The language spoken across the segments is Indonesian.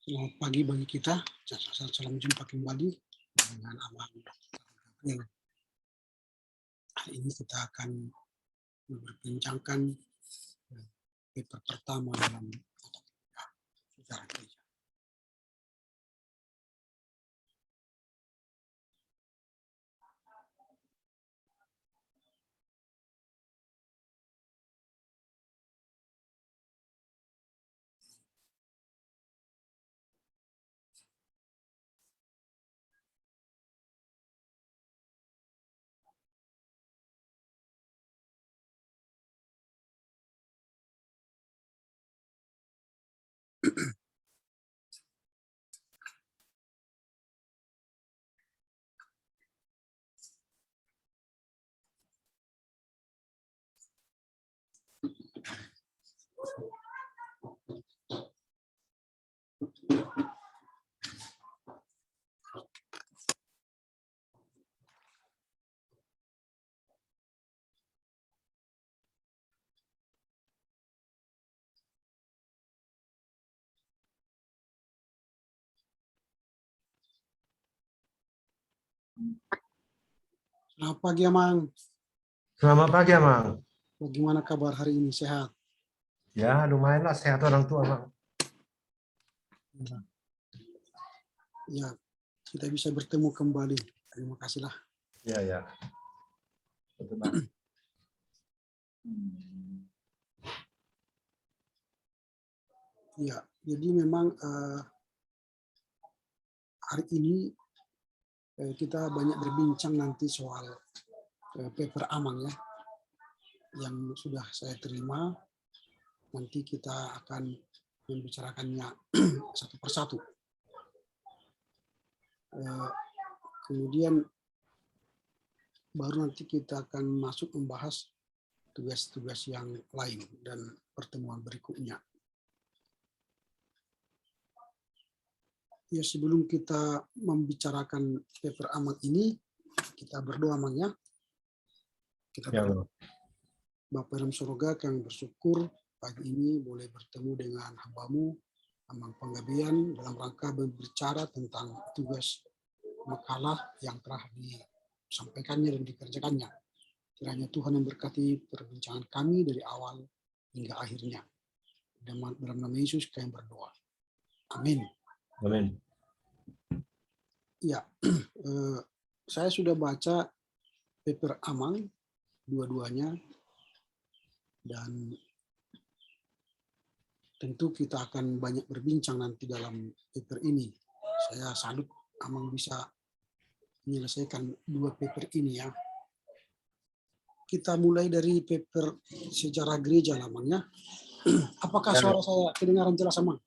Selamat pagi bagi kita. Salam jumpa kembali dengan Abang Dr. Gabriel. Hari ini kita akan memperbincangkan paper pertama dalam sejarah gereja. Selamat pagi, Amang. Selamat pagi, Amang. Bagaimana kabar hari ini? Sehat? Ya, lumayanlah sehat orang tua, Bang. Ya, kita bisa bertemu kembali. Terima kasihlah. Ya. Betul, Bang. Ya, jadi memang hari ini kita banyak berbincang nanti soal paper Amang ya, yang sudah saya terima. Nanti kita akan membicarakannya satu persatu. Kemudian baru nanti kita akan masuk membahas tugas-tugas yang lain dan pertemuan berikutnya. Ya, sebelum kita membicarakan paper Amang ini, kita berdoa, Amang ya. Kita berdoa. Bapa dalam surga, kami bersyukur pagi ini boleh bertemu dengan hamba-Mu, Amang Panggabean, dalam rangka berbicara tentang tugas makalah yang telah disampaikannya dan dikerjakannya. Kiranya Tuhan memberkati perbincangan kami dari awal hingga akhirnya. Dalam nama Yesus kami berdoa. Amin. Amin. Ya, saya sudah baca paper Amang dua-duanya, dan tentu kita akan banyak berbincang nanti dalam paper ini. Saya salut Amang bisa menyelesaikan dua paper ini ya. Kita mulai dari paper sejarah gereja namanya. Apakah suara saya kedengaran jelas, Amang?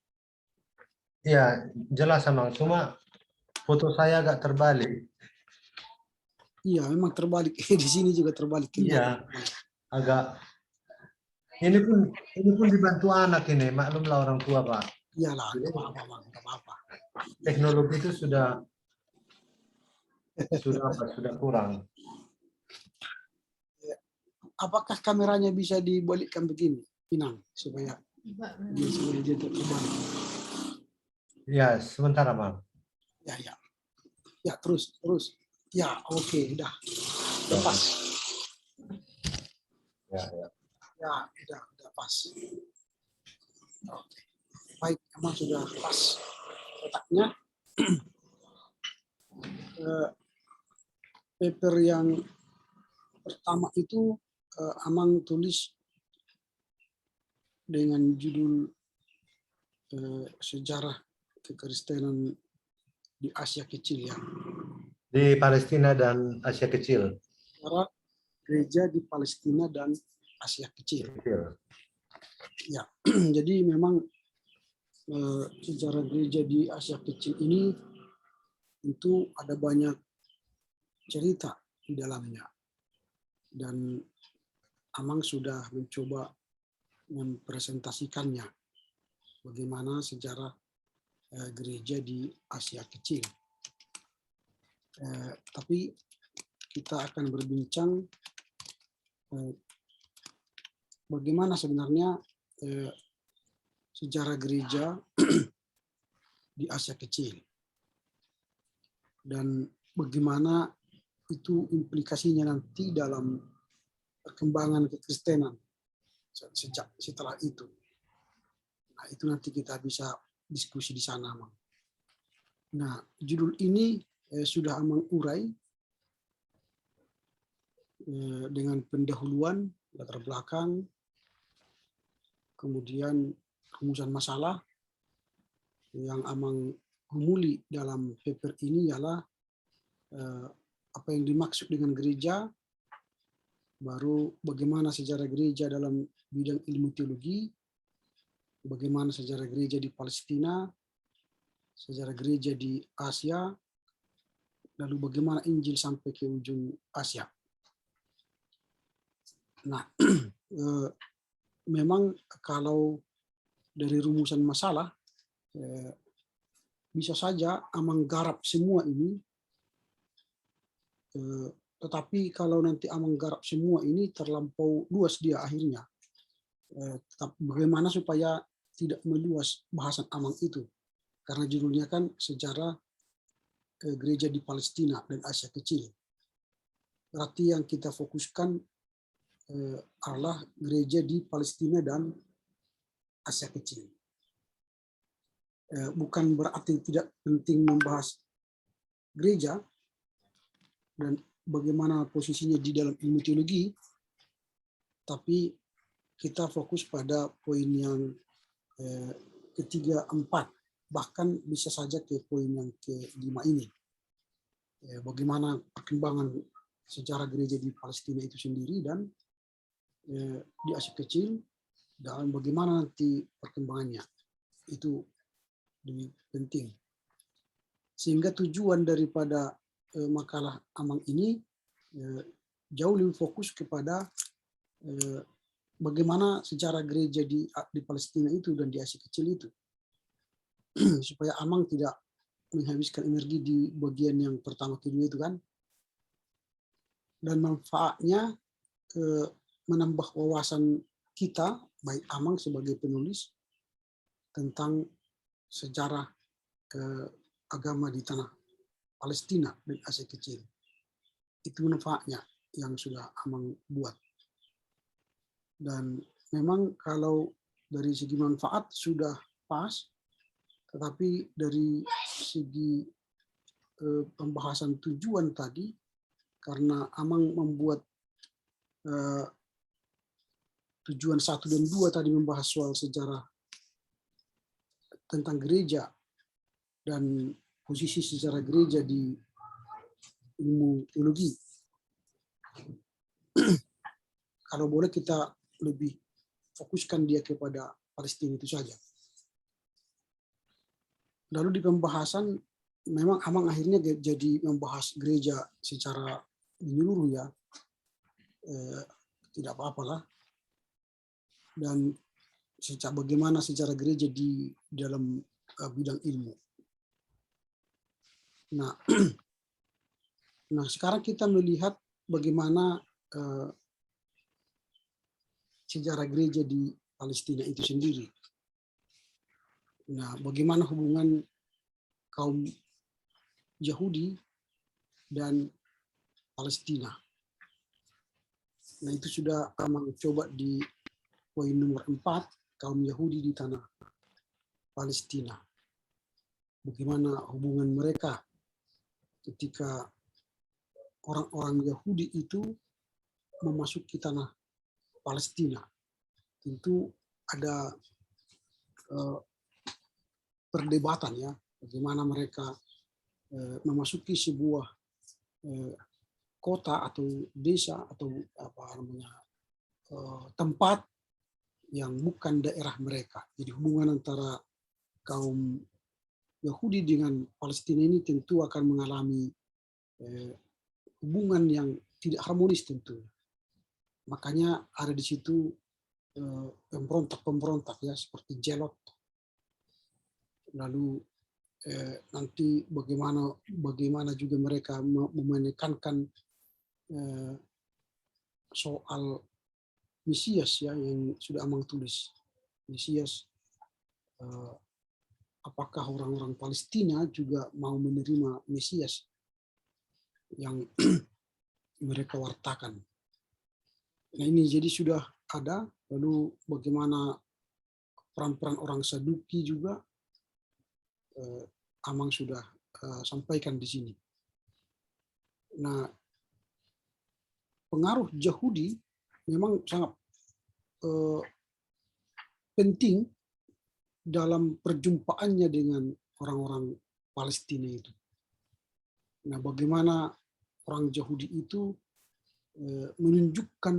Iya, jelas, Amang. Cuma foto saya agak terbalik. Iya, memang terbalik. Di sini juga terbalik. Iya, agak. Ini pun dibantu anak ini, maklumlah orang tua, Pak. Iyalah, nggak apa-apa, Amang, nggak apa-apa. Teknologi itu sudah kurang. Apakah kameranya bisa dibalikkan begini, Pinang, supaya dia terbalik? Ya, sebentar, Amang. Ya, terus. Ya, oke, udah pas. Ya, udah pas. Oke. Baik, emang sudah pas letaknya. Paper yang pertama itu Amang tulis dengan judul sejarah kekristenan di Asia Kecil ya. Di Palestina dan Asia Kecil. Sejarah gereja di Palestina dan Asia Kecil. Ya, jadi memang sejarah gereja di Asia Kecil ini tentu ada banyak cerita di dalamnya, dan Amang sudah mencoba mempresentasikannya bagaimana sejarah gereja di Asia Kecil. Tapi kita akan berbincang bagaimana sebenarnya sejarah gereja di Asia Kecil. Dan bagaimana itu implikasinya nanti dalam perkembangan kekristenan setelah itu. Nah, itu nanti kita bisa diskusi di sana, Mang. Nah, judul ini sudah Amang urai dengan pendahuluan, latar belakang, kemudian rumusan masalah. Yang Amang gumuli dalam paper ini ialah apa yang dimaksud dengan gereja, baru bagaimana sejarah gereja dalam bidang ilmu teologi, bagaimana sejarah gereja di Palestina, sejarah gereja di Asia, lalu bagaimana Injil sampai ke ujung Asia. Nah, memang kalau dari rumusan masalah, bisa saja Amang garap semua ini, tetapi kalau nanti Amang garap semua ini terlampau luas dia akhirnya. Bagaimana supaya tidak meluas bahasan Amang itu? Karena judulnya kan sejarah gereja di Palestina dan Asia Kecil. Berarti yang kita fokuskan adalah gereja di Palestina dan Asia Kecil. Bukan berarti tidak penting membahas gereja dan bagaimana posisinya di dalam ilmu teologi, tapi kita fokus pada poin yang ketiga, empat, bahkan bisa saja ke poin yang kelima ini. Bagaimana perkembangan sejarah gereja di Palestina itu sendiri dan di Asia Kecil, dan bagaimana nanti perkembangannya. Itu lebih penting. Sehingga tujuan daripada makalah Amang ini jauh lebih fokus kepada bagaimana sejarah gereja di Palestina itu dan di Asia Kecil itu. Supaya Amang tidak menghabiskan energi di bagian yang pertama kedua itu kan. Dan manfaatnya menambah wawasan kita, baik Amang sebagai penulis, tentang sejarah agama di tanah Palestina dan Asia Kecil. Itu manfaatnya yang sudah Amang buat. Dan memang kalau dari segi manfaat sudah pas, tetapi dari segi pembahasan tujuan tadi, karena Amang membuat tujuan 1 dan 2 tadi membahas soal sejarah tentang gereja dan posisi sejarah gereja di ilmu teologi. Kalau boleh kita lebih fokuskan dia kepada Palestina itu saja. Lalu di pembahasan memang Amang akhirnya jadi membahas gereja secara menyeluruh ya, tidak apa-apalah. Dan bagaimana sejarah gereja di dalam bidang ilmu. Nah, sekarang kita melihat bagaimana sejarah gereja di Palestina itu sendiri. Nah, bagaimana hubungan kaum Yahudi dan Palestina. Nah, itu sudah Amang coba di poin nomor 4, kaum Yahudi di tanah Palestina. Bagaimana hubungan mereka ketika orang-orang Yahudi itu memasuki tanah Palestina. Tentu ada perdebatan ya, bagaimana mereka memasuki sebuah kota atau desa atau tempat yang bukan daerah mereka. Jadi hubungan antara kaum Yahudi dengan Palestina ini tentu akan mengalami hubungan yang tidak harmonis tentu. Makanya ada di situ pemberontak-pemberontak ya, seperti Jelot. Lalu nanti bagaimana juga mereka menekankan soal Mesias ya, yang sudah Amang tulis. Mesias apakah orang-orang Palestina juga mau menerima Mesias yang mereka wartakan. Nah ini jadi sudah ada, lalu bagaimana peran-peran orang Saduki juga Amang sudah sampaikan di sini. Nah, pengaruh Yahudi memang sangat penting dalam perjumpaannya dengan orang-orang Palestina itu. Nah, bagaimana orang Yahudi itu menunjukkan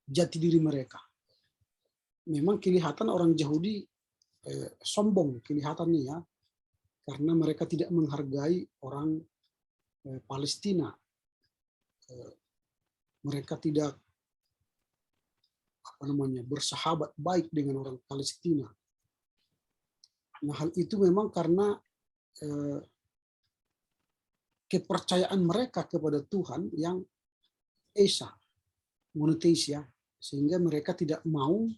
jati diri mereka. Memang kelihatan orang Yahudi sombong kelihatannya ya, karena mereka tidak menghargai orang Palestina. Mereka tidak bersahabat baik dengan orang Palestina. Nah, hal itu memang karena kepercayaan mereka kepada Tuhan yang esa, monoteis ya, sehingga mereka tidak mau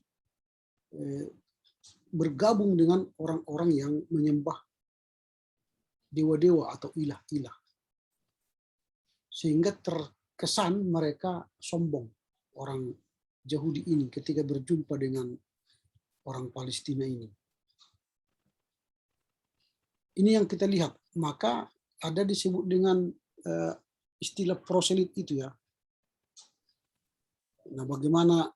bergabung dengan orang-orang yang menyembah dewa-dewa atau ilah-ilah. Sehingga terkesan mereka sombong, orang Yahudi ini ketika berjumpa dengan orang Palestina ini. Ini yang kita lihat. Maka ada disebut dengan istilah proselit itu ya. Nah, bagaimana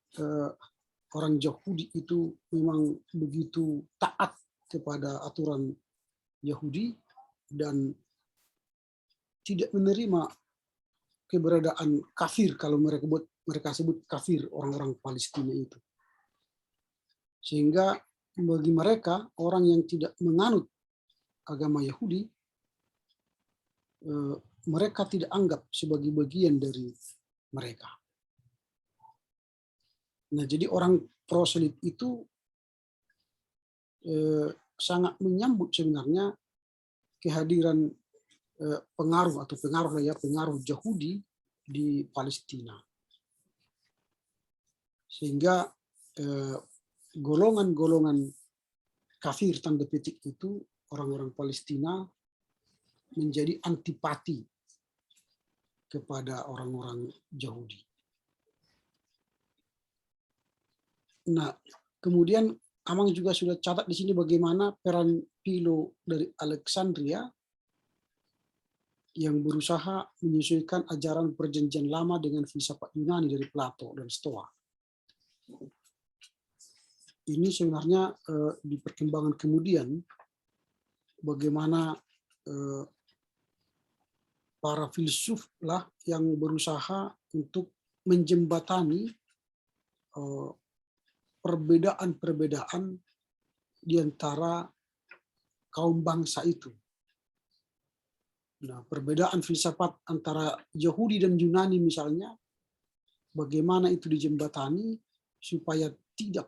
orang Yahudi itu memang begitu taat kepada aturan Yahudi dan tidak menerima keberadaan kafir, kalau mereka sebut kafir orang-orang Palestina itu. Sehingga bagi mereka, orang yang tidak menganut agama Yahudi, mereka tidak anggap sebagai bagian dari mereka. Nah, jadi orang proselit itu sangat menyambut sebenarnya kehadiran pengaruh Yahudi di Palestina. Sehingga golongan-golongan kafir tanda petik itu, orang-orang Palestina, menjadi antipati kepada orang-orang Yahudi. Nah, kemudian Amang juga sudah catat di sini bagaimana peran Philo dari Alexandria yang berusaha menyesuaikan ajaran perjanjian lama dengan filsafat Yunani dari Plato dan Stoa. Ini sebenarnya di perkembangan kemudian bagaimana para filsuf lah yang berusaha untuk menjembatani perbedaan-perbedaan di antara kaum bangsa itu. Nah, perbedaan filsafat antara Yahudi dan Yunani misalnya, bagaimana itu dijembatani supaya tidak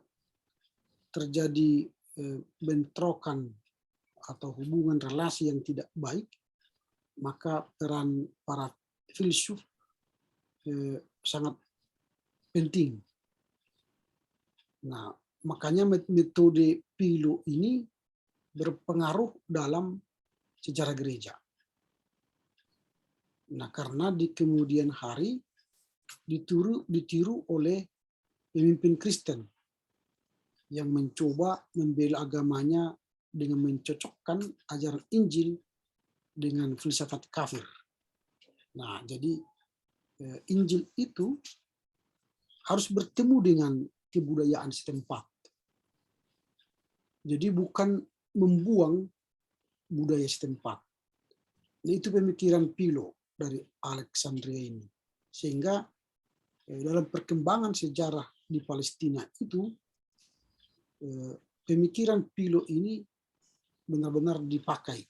terjadi bentrokan atau hubungan relasi yang tidak baik, maka peran para filsuf sangat penting. Nah, makanya metode Philo ini berpengaruh dalam sejarah gereja. Nah, karena di kemudian hari ditiru oleh pemimpin Kristen yang mencoba membela agamanya dengan mencocokkan ajaran Injil dengan filsafat kafir. Nah, jadi Injil itu harus bertemu dengan kebudayaan setempat. Jadi bukan membuang budaya setempat. Nah, itu pemikiran Philo dari Alexandria ini. Sehingga dalam perkembangan sejarah di Palestina itu, pemikiran Philo ini benar-benar dipakai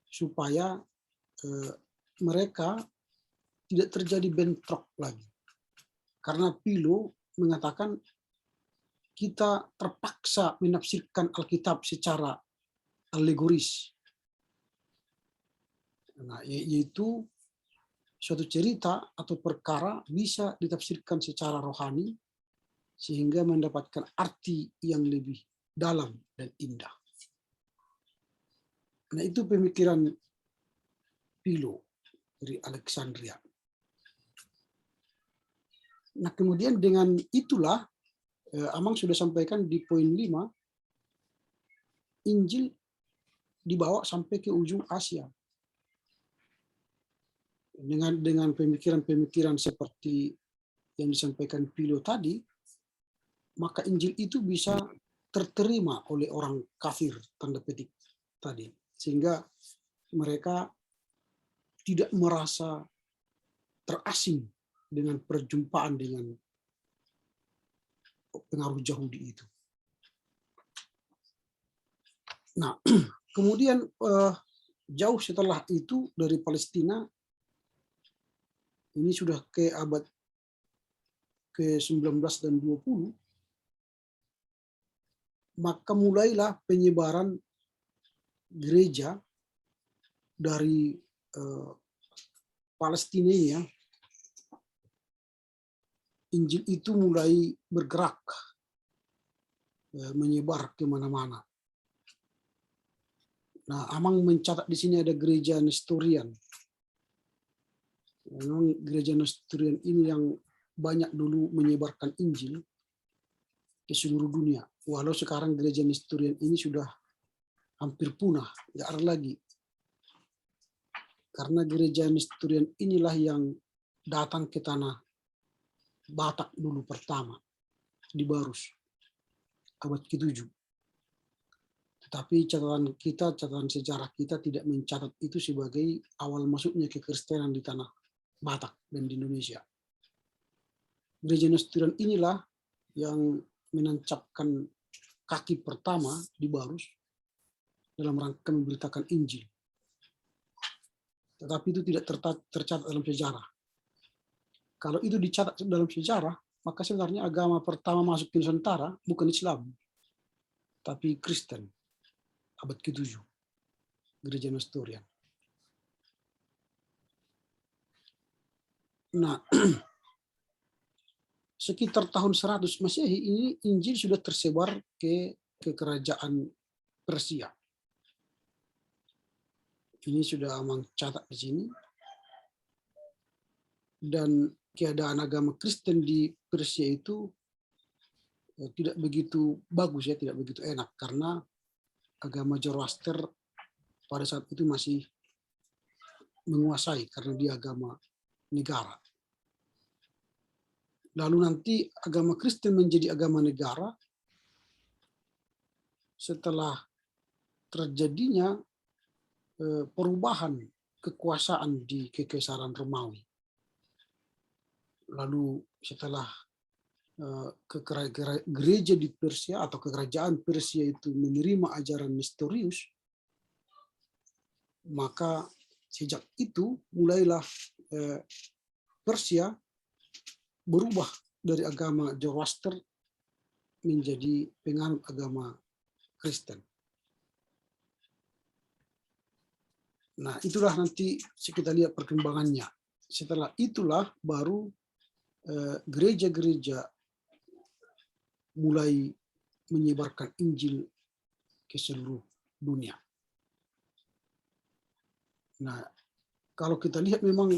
supaya mereka tidak terjadi bentrok lagi. Karena Philo mengatakan kita terpaksa menafsirkan Alkitab secara alegoris. Nah, yaitu suatu cerita atau perkara bisa ditafsirkan secara rohani sehingga mendapatkan arti yang lebih dalam dan indah. Nah, itu pemikiran Philo dari Alexandria. Nah, kemudian dengan itulah Amang sudah sampaikan di poin 5, Injil dibawa sampai ke ujung Asia. Dengan pemikiran-pemikiran seperti yang disampaikan Philo tadi, maka Injil itu bisa terterima oleh orang kafir, tanda petik tadi, sehingga mereka tidak merasa terasing dengan perjumpaan dengan pengaruh Yahudi itu. Nah, kemudian jauh setelah itu dari Palestina, ini sudah ke abad ke-19 dan 20, maka mulailah penyebaran gereja dari Palestina ya. Injil itu mulai bergerak, menyebar kemana-mana. Nah, Amang mencatat di sini ada gereja Nestorian. Memang gereja Nestorian ini yang banyak dulu menyebarkan Injil ke seluruh dunia. Walau sekarang gereja Nestorian ini sudah hampir punah, nggak ada lagi. Karena gereja Nestorian inilah yang datang ke tanah Batak dulu pertama, di Barus, abad ke-7. Tetapi catatan sejarah kita tidak mencatat itu sebagai awal masuknya kekristenan di tanah Batak dan di Indonesia. Gereja Nestorian inilah yang menancapkan kaki pertama di Barus dalam rangka memberitakan Injil. Tetapi itu tidak tercatat dalam sejarah. Kalau itu dicatat dalam sejarah, maka sebenarnya agama pertama masuk ke Nusantara bukan Islam, tapi Kristen, abad ke-7, gereja Nestorian. Nah, sekitar tahun 100 Masehi ini Injil sudah tersebar ke kerajaan Persia. Ini sudah Amang catat di sini. Dan keadaan agama Kristen di Persia itu tidak begitu bagus ya, tidak begitu enak, karena agama Zoroaster pada saat itu masih menguasai karena dia agama negara. Lalu nanti agama Kristen menjadi agama negara setelah terjadinya perubahan kekuasaan di Kekaisaran Romawi. Lalu setelah gereja di Persia atau kerajaan Persia itu menerima ajaran Nestorius, maka sejak itu mulailah Persia berubah dari agama Zoroaster menjadi penganut agama Kristen. Nah, itulah nanti kita lihat perkembangannya. Setelah itulah baru gereja-gereja mulai menyebarkan Injil ke seluruh dunia. Nah, kalau kita lihat memang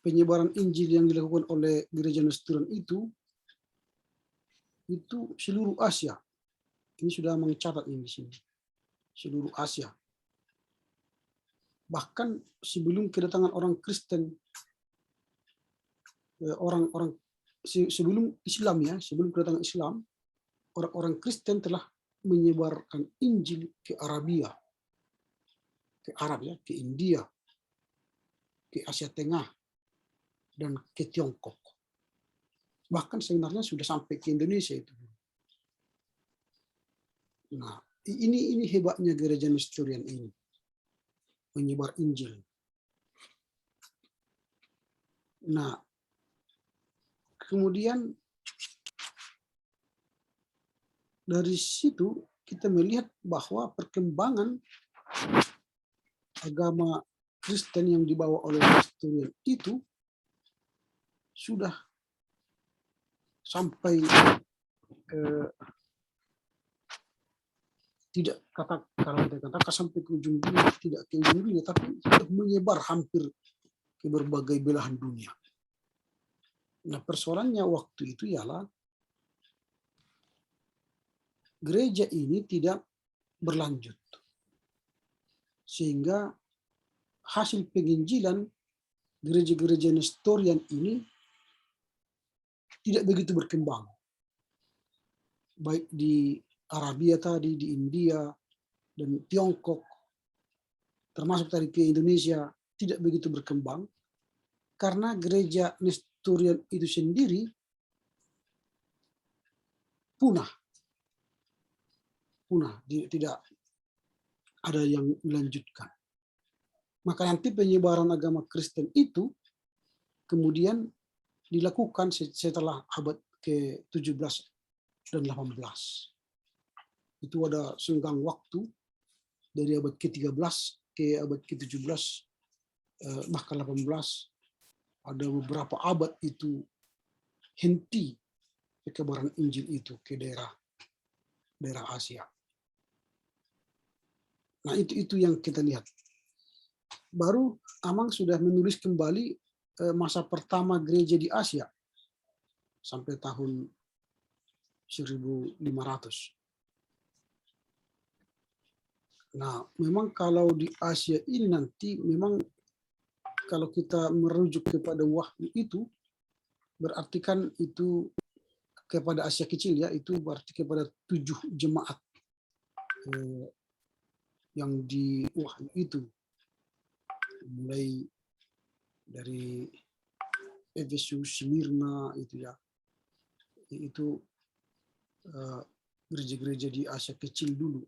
penyebaran Injil yang dilakukan oleh gereja Nestorian itu seluruh Asia. Ini sudah mencatat ini di sini. Seluruh Asia. Bahkan sebelum kedatangan orang Kristen, sebelum Islam ya, sebelum kedatangan Islam, orang-orang Kristen telah menyebarkan Injil ke Arabia, ke Arab ya, ke India, ke Asia Tengah, dan ke Tiongkok. Bahkan sebenarnya sudah sampai ke Indonesia itu. Nah, ini hebatnya gereja Nestorian ini, menyebar Injil. Nah, kemudian dari situ kita melihat bahwa perkembangan agama Kristen yang dibawa oleh Nestorian itu sudah sampai tidak kalau kita katakan sampai ke ujung dunia, tidak ke ujung dunia, tapi sudah menyebar hampir ke berbagai belahan dunia. Nah, persoalannya waktu itu ialah gereja ini tidak berlanjut. Sehingga hasil penginjilan gereja-gereja Nestorian ini tidak begitu berkembang. Baik di Arabia tadi, di India, dan Tiongkok, termasuk tadi ke Indonesia, tidak begitu berkembang. Karena gereja Nestorian itu sendiri punah, tidak ada yang melanjutkan. Maka nanti penyebaran agama Kristen itu kemudian dilakukan setelah abad ke-17 dan 18. Itu ada senggang waktu dari abad ke-13 ke abad ke-17, bahkan 18. Ada beberapa abad itu henti penyebaran Injil itu ke daerah Asia. Nah, itu yang kita lihat. Baru Amang sudah menulis kembali masa pertama gereja di Asia sampai tahun 1500. Nah, memang kalau di Asia ini nanti memang kalau kita merujuk kepada wahyu itu, berarti kan itu kepada Asia kecil ya, itu berarti kepada 7 jemaat yang di wahyu itu. Mulai dari Efesus, Smyrna itu ya, itu gereja-gereja di Asia kecil dulu.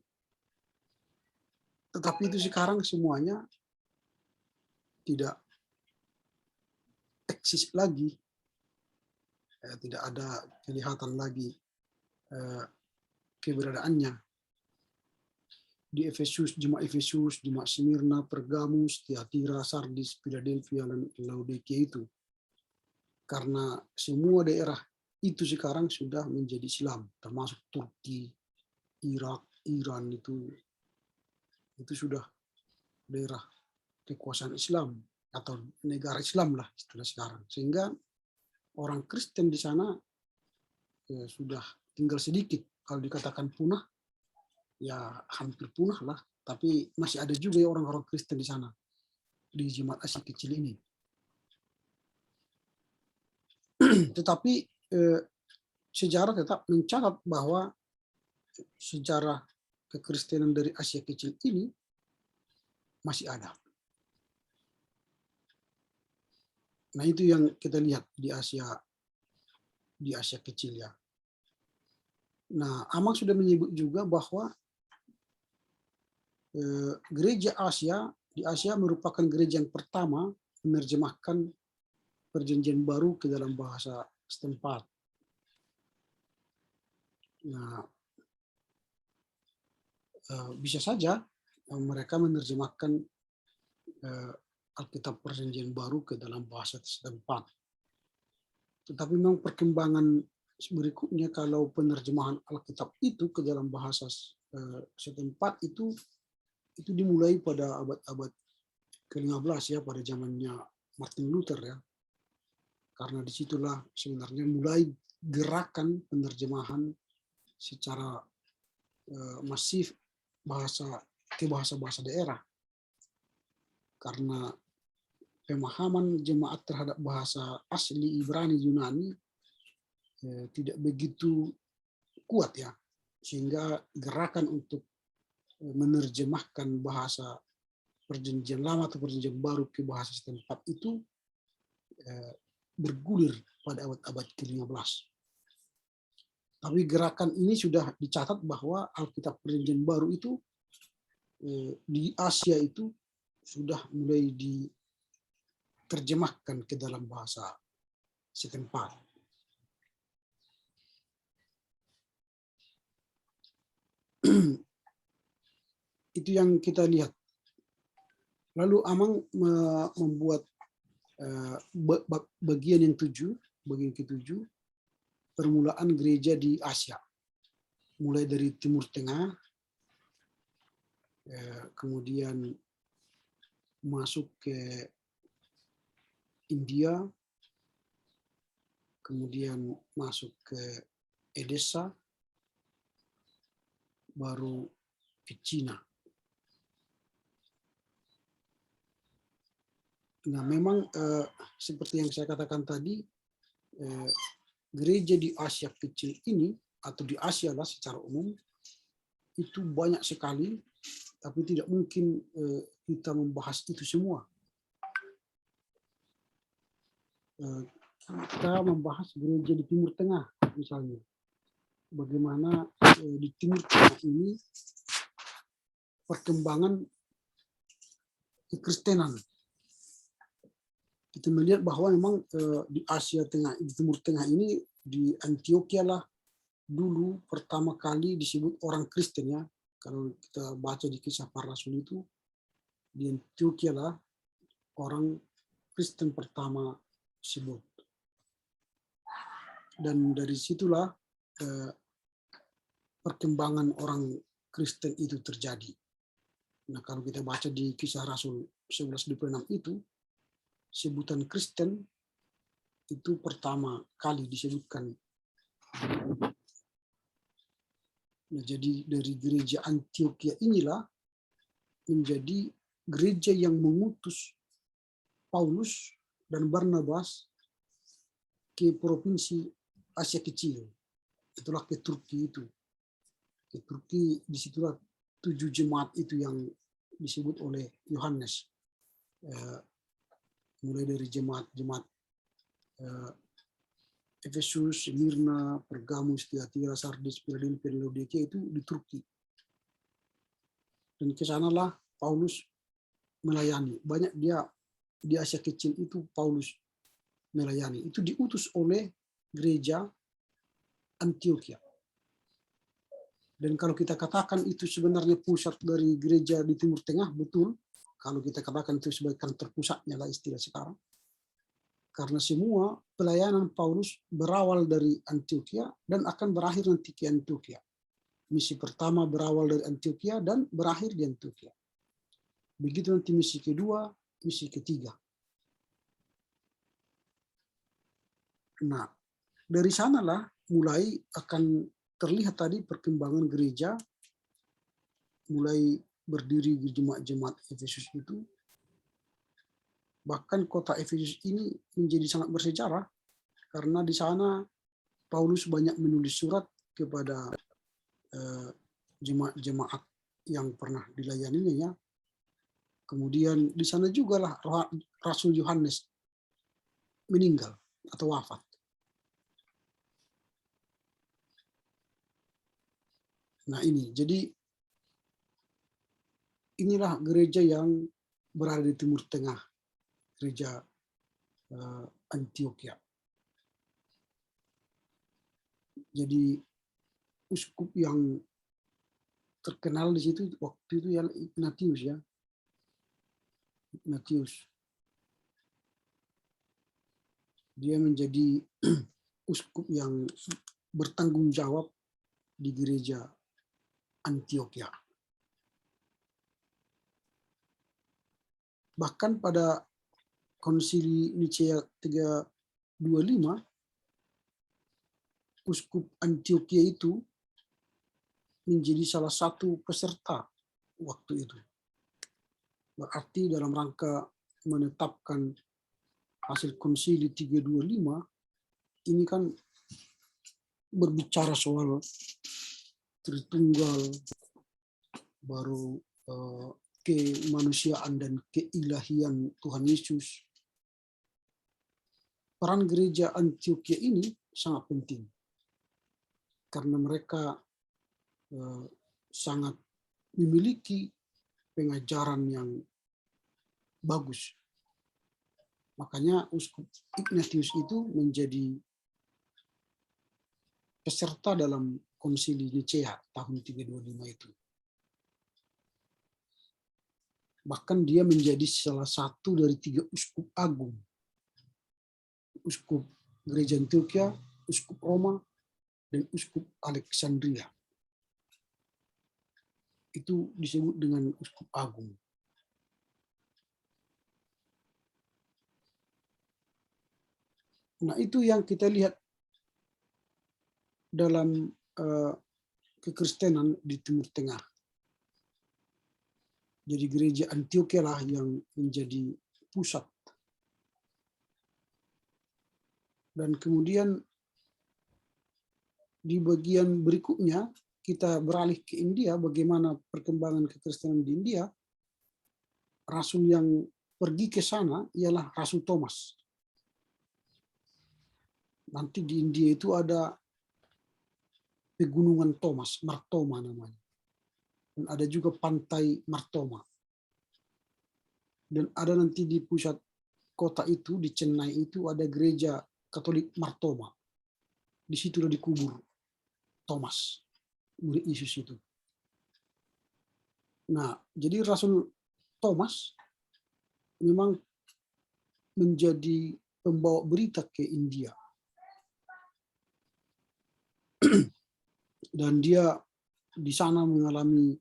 Tetapi itu sekarang semuanya tidak eksis lagi, tidak ada kelihatan lagi keberadaannya. Di Efesus, jemaat Smyrna, Pergamus, Tiatira, Sardis, Philadelphia, dan Laodikia itu. Karena semua daerah itu sekarang sudah menjadi Islam, termasuk Turki, Irak, Iran itu sudah daerah kekuasaan Islam atau negara Islam lah istilah sekarang. Sehingga orang Kristen di sana sudah tinggal sedikit. Kalau dikatakan punah, ya hampir punah lah. Tapi masih ada juga ya orang-orang Kristen di sana, di jemaat Asia kecil ini. Tetapi sejarah tetap mencatat bahwa sejarah kekristenan dari Asia kecil ini masih ada. Nah, itu yang kita lihat di Asia kecil ya. Nah, Amang sudah menyebut juga bahwa gereja di Asia merupakan gereja yang pertama menerjemahkan Perjanjian Baru ke dalam bahasa setempat. Nah, bisa saja mereka menerjemahkan Alkitab Perjanjian Baru ke dalam bahasa setempat. Tetapi memang perkembangan berikutnya kalau penerjemahan Alkitab itu ke dalam bahasa setempat itu dimulai pada abad-abad ke-15 ya, pada zamannya Martin Luther ya. Karena disitulah sebenarnya mulai gerakan penerjemahan secara masif ke bahasa daerah. Karena pemahaman jemaat terhadap bahasa asli Ibrani Yunani tidak begitu kuat ya, sehingga gerakan untuk menerjemahkan bahasa Perjanjian Lama atau Perjanjian Baru ke bahasa setempat itu bergulir pada abad-abad ke-15. Tapi gerakan ini sudah dicatat bahwa Alkitab Perjanjian Baru itu di Asia itu sudah mulai diterjemahkan ke dalam bahasa setempat. Itu yang kita lihat. Lalu Amang membuat bagian ke-7, permulaan gereja di Asia. Mulai dari Timur Tengah, kemudian masuk ke India, kemudian masuk ke Edessa, baru ke Cina. Nah, memang seperti yang saya katakan tadi, gereja di Asia kecil ini, atau di Asia lah secara umum, itu banyak sekali, tapi tidak mungkin kita membahas itu semua. Kita membahas gereja di Timur Tengah, misalnya. Bagaimana di Timur Tengah ini perkembangan kekristenan. Kita melihat bahwa memang di Asia Tengah, di Timur Tengah ini, di Antioquia lah dulu pertama kali disebut orang Kristen ya. Kalau kita baca di Kisah Para Rasul itu, di Antioquia lah orang Kristen pertama disebut. Dan dari situlah perkembangan orang Kristen itu terjadi. Nah, kalau kita baca di Kisah Rasul 11:26 itu, sebutan Kristen itu pertama kali disebutkan. Nah, jadi dari gereja Antioquia inilah menjadi gereja yang mengutus Paulus dan Barnabas ke provinsi Asia Kecil. Itulah ke Turki itu. Ke Turki, disitulah 7 jemaat itu yang disebut oleh Yohanes. Mulai dari jemaat-jemaat Efesus, Smyrna, Pergamus, Tiatira, Sardis, Philadelphia, dan Laodikia itu di Turki. Dan ke sanalah Paulus melayani. Banyak dia di Asia Kecil itu Paulus melayani. Itu diutus oleh gereja Antioquia. Dan kalau kita katakan itu sebenarnya pusat dari gereja di Timur Tengah, betul. Kalau kita katakan itu sebagai kantor pusatnya lah istilah sekarang. Karena semua pelayanan Paulus berawal dari Antioquia dan akan berakhir nanti ke Antioquia. Misi pertama berawal dari Antioquia dan berakhir di Antioquia. Begitu nanti misi kedua, misi ketiga. Nah, dari sanalah mulai akan terlihat tadi perkembangan gereja, mulai berdiri jemaat-jemaat Efesus itu. Bahkan kota Efesus ini menjadi sangat bersejarah karena di sana Paulus banyak menulis surat kepada jemaat-jemaat yang pernah dilayaninya ya. Kemudian di sana juga lah Rasul Yohanes meninggal atau wafat. Nah ini, jadi inilah gereja yang berada di Timur Tengah, gereja Antioquia. Jadi uskup yang terkenal di situ waktu itu ya Ignatius ya. Ignatius. Dia menjadi uskup yang bertanggung jawab di gereja Antioquia. Bahkan pada Konsili Nicea 325, Uskup Antioquia itu menjadi salah satu peserta waktu itu. Berarti dalam rangka menetapkan hasil Konsili 325, ini kan berbicara soal Tritunggal, baru kemanusiaan dan keilahian Tuhan Yesus. Peran gereja Antioquia ini sangat penting karena mereka sangat memiliki pengajaran yang bagus. Makanya Uskup Ignatius itu menjadi peserta dalam Konsili Nicea tahun 325 itu. Bahkan dia menjadi salah satu dari 3 uskup agung. Uskup Gereja Antioquia, Uskup Roma, dan Uskup Alexandria. itu disebut dengan uskup agung. Nah, itu yang kita lihat dalam kekristenan di Timur Tengah. Jadi gereja Antioquia lah yang menjadi pusat. Dan kemudian di bagian berikutnya kita beralih ke India, bagaimana perkembangan kekristenan di India. Rasul yang pergi ke sana ialah Rasul Thomas. Nanti di India itu ada pegunungan Thomas, Martoma namanya. Dan ada juga pantai Martoma. Dan ada nanti di pusat kota itu, di Chennai itu ada gereja Katolik Martoma. Di situ sudah dikubur Thomas, murid Yesus itu. Nah, jadi Rasul Thomas memang menjadi pembawa berita ke India. Dan dia di sana mengalami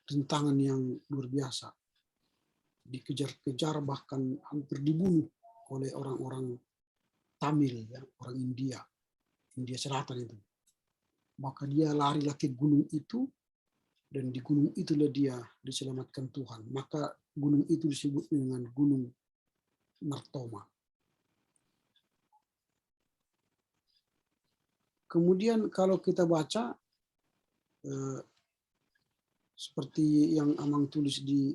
rintangan yang luar biasa. Dikejar-kejar, bahkan hampir dibunuh oleh orang-orang Tamil, ya, orang India Selatan itu. Maka dia larilah ke gunung itu, dan di gunung itulah dia diselamatkan Tuhan. Maka gunung itu disebut dengan Gunung Martoma. Kemudian kalau kita baca seperti yang Amang tulis di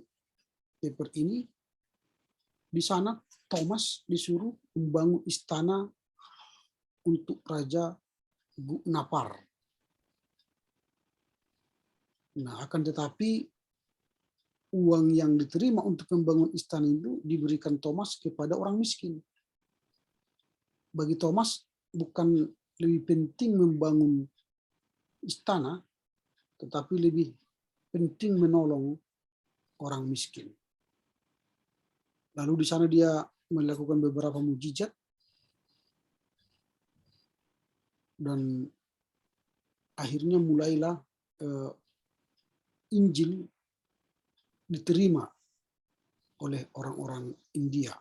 paper ini, di sana Thomas disuruh membangun istana untuk Raja Napar. Nah, akan tetapi uang yang diterima untuk membangun istana itu diberikan Thomas kepada orang miskin. Bagi Thomas bukan lebih penting membangun istana, tetapi lebih penting menolong orang miskin. Lalu di sana dia melakukan beberapa mujizat, dan akhirnya mulailah Injil diterima oleh orang-orang India.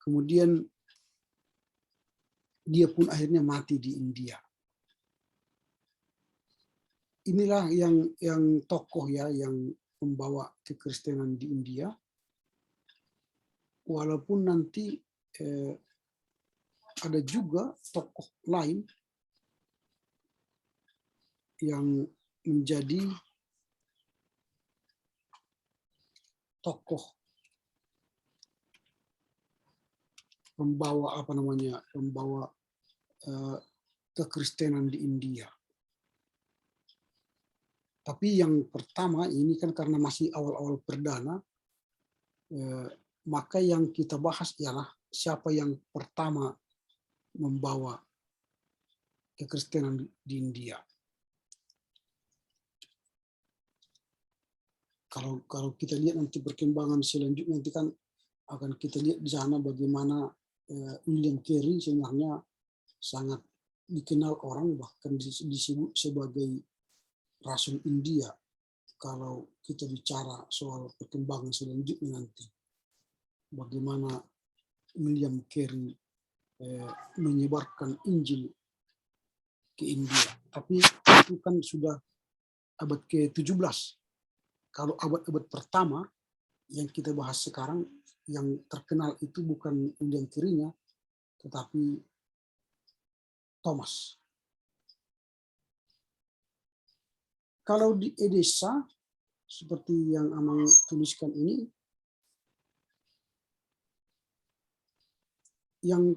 Kemudian dia pun akhirnya mati di India. Inilah yang tokoh, ya, yang membawa kekristenan di India. Walaupun nanti ada juga tokoh lain yang menjadi tokoh pembawa kekristenan di India. Tapi yang pertama ini kan karena masih awal-awal perdana, maka yang kita bahas ialah siapa yang pertama membawa kekristenan di India. Kalau kita lihat nanti perkembangan selanjutnya, nanti kan akan kita lihat di sana bagaimana William Carey sebenarnya sangat dikenal orang, bahkan disebut sebagai Rasul India kalau kita bicara soal perkembangan selanjutnya nanti. Bagaimana William Carey menyebarkan Injil ke India. Tapi itu kan sudah abad ke-17. Kalau abad-abad pertama yang kita bahas sekarang, yang terkenal itu bukan William Carey-nya, tetapi Thomas. Kalau di Edessa, seperti yang Amang tuliskan ini, yang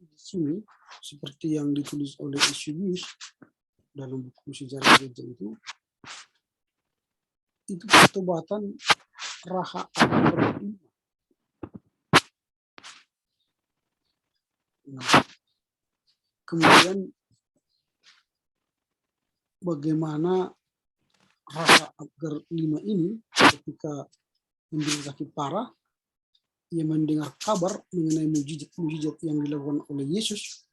di sini, seperti yang ditulis oleh Eusebius dalam buku sejarah gereja itu pertobatan Raha abad ke-5. Nah, kemudian bagaimana Raha abad ke-5 ini ketika menderita sakit parah, ia mendengar kabar mengenai mujizat-mujizat yang dilakukan oleh Yesus.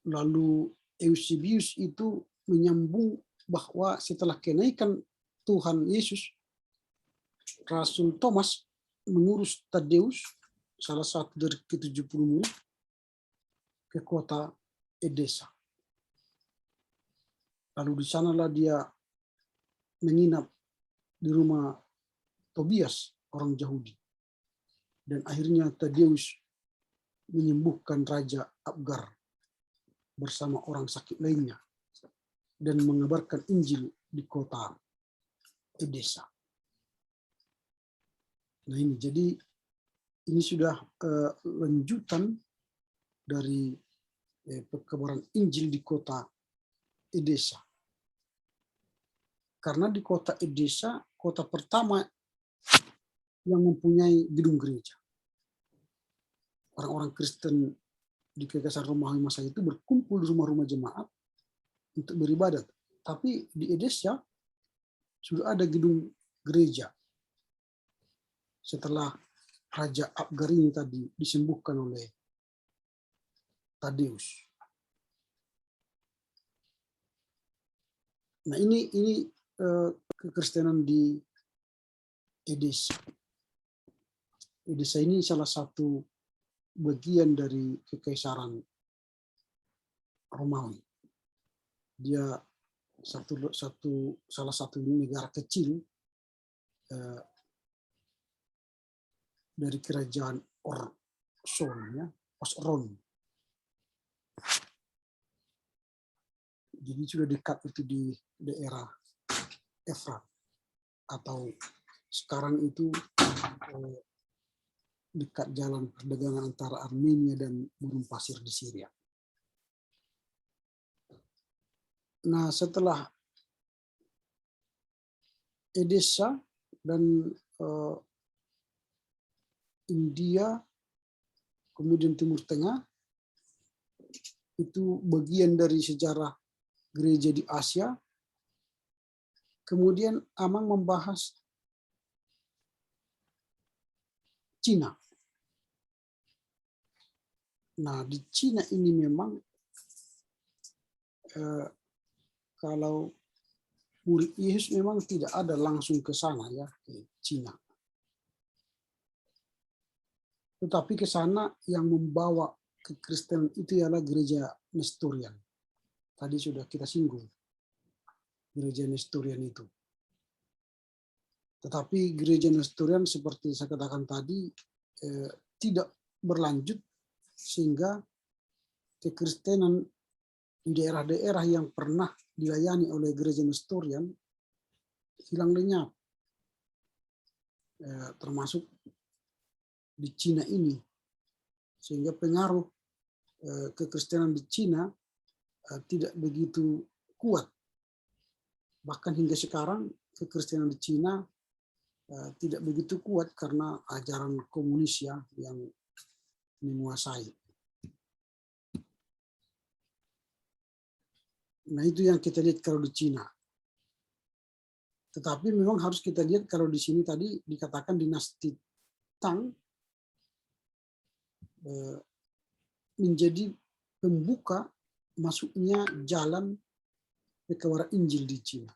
Lalu Eusebius itu menyambung bahwa setelah kenaikan Tuhan Yesus, Rasul Thomas mengurus Tadeus, salah satu dari ke-70 murid, ke kota Edessa. Lalu di sanalah dia menginap di rumah Tobias, orang Yahudi. Dan akhirnya Tadeus menyembuhkan Raja Abgar bersama orang sakit lainnya dan mengabarkan Injil di kota Edessa. Nah ini, jadi ini sudah lanjutan dari pekabaran Injil di kota Edessa. Karena di kota Edessa, kota pertama yang mempunyai gedung gereja. Orang-orang Kristen di Kekaisaran Romawi masa itu berkumpul di rumah-rumah jemaat untuk beribadat. Tapi di Edessa sudah ada gedung gereja. Setelah Raja Abgar ini tadi disembuhkan oleh Tadeus. Nah ini kekristenan di Edessa. Edessa ini salah satu bagian dari Kekaisaran Romawi. Dia salah satu negara kecil dari kerajaan Osron. Jadi sudah dekat itu di daerah Efrat, atau sekarang itu dekat jalan perdagangan antara Armenia dan gurun pasir di Syria. Nah, setelah Edessa dan India, kemudian Timur Tengah, itu bagian dari sejarah gereja di Asia. Kemudian Amang membahas Cina. Nah, di Cina ini memang kalau murid Yesus memang tidak ada langsung ke sana ya, ke Cina. Tetapi ke sana yang membawa kekristenan itu ialah gereja Nestorian. Tadi sudah kita singgung gereja Nestorian itu. Tetapi gereja Nestorian seperti saya katakan tadi tidak berlanjut, sehingga kekristenan di daerah-daerah yang pernah dilayani oleh gereja Nestorian hilang lenyap, termasuk di Cina ini, sehingga pengaruh kekristenan di Cina tidak begitu kuat. Bahkan hingga sekarang kekristenan di Cina tidak begitu kuat karena ajaran komunis ya yang menguasai. Nah itu yang kita lihat kalau di Cina. Tetapi memang harus kita lihat kalau di sini tadi dikatakan dinasti Tang menjadi pembuka masuknya jalan pekabaran Injil di Cina.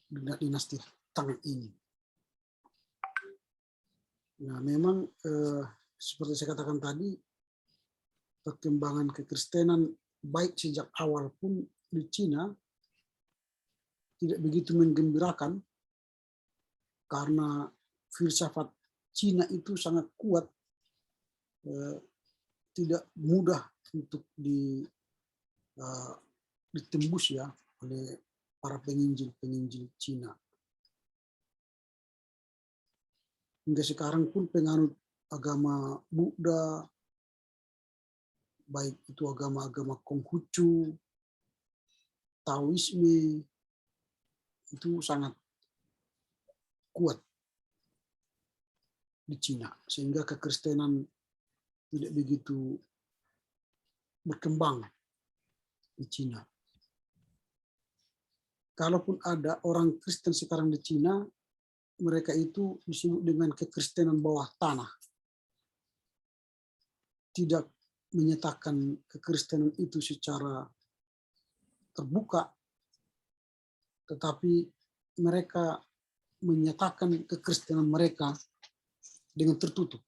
Dinasti Tang ini. Nah, memang seperti saya katakan tadi, perkembangan kekristenan baik sejak awal pun di Cina tidak begitu menggembirakan karena filsafat Cina itu sangat kuat, tidak mudah untuk ditembus ya oleh para penginjil Cina. Hingga sekarang pun penganut agama Buddha, baik itu agama-agama Konghucu, Taoisme, itu sangat kuat di Cina, sehingga kekristenan tidak begitu berkembang di Cina. Kalaupun ada orang Kristen sekarang di Cina, mereka itu disebut dengan kekristenan bawah tanah. tidak menyatakan kekristenan itu secara terbuka, tetapi mereka menyatakan kekristenan mereka dengan tertutup.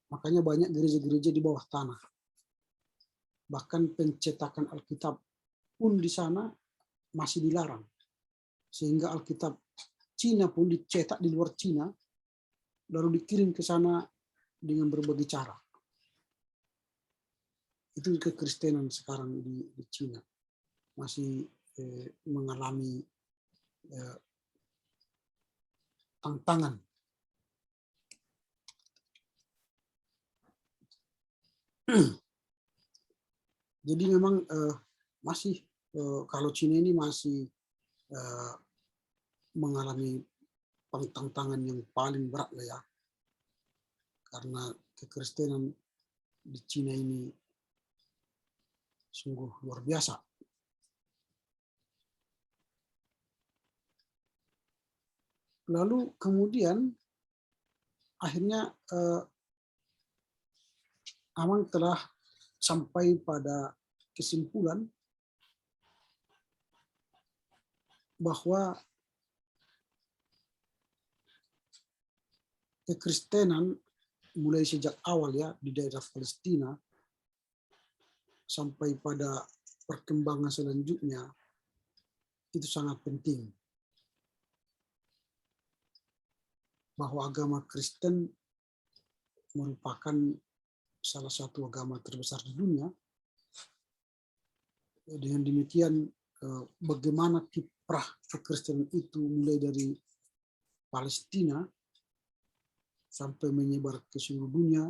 Makanya banyak gereja-gereja di bawah tanah. Bahkan pencetakan Alkitab pun di sana masih dilarang. Sehingga Alkitab Cina pun dicetak di luar Cina, lalu dikirim ke sana dengan berbagai cara. Itu kekristenan sekarang di Cina. Masih mengalami tantangan. Jadi memang masih kalau Cina ini masih mengalami tantangan yang paling berat lah ya, karena kekristenan di Cina ini sungguh luar biasa. Lalu kemudian akhirnya Amang telah sampai pada kesimpulan bahwa kekristenan mulai sejak awal ya di daerah Palestina sampai pada perkembangan selanjutnya itu sangat penting. Bahwa agama Kristen merupakan salah satu agama terbesar di dunia. Dengan demikian bagaimana kiprah kekristenan itu mulai dari Palestina sampai menyebar ke seluruh dunia,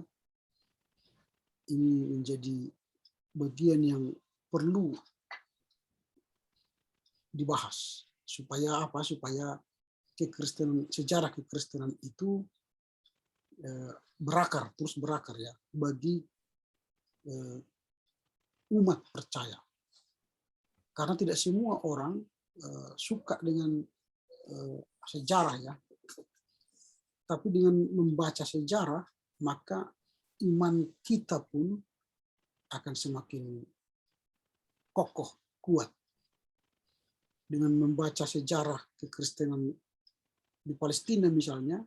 ini menjadi bagian yang perlu dibahas. Supaya apa? Supaya kekristenan, sejarah kekristenan itu berakar, terus berakar ya bagi umat percaya. Karena tidak semua orang suka dengan sejarah ya. Tapi dengan membaca sejarah, maka iman kita pun akan semakin kokoh, kuat. Dengan membaca sejarah kekristenan di Palestina misalnya,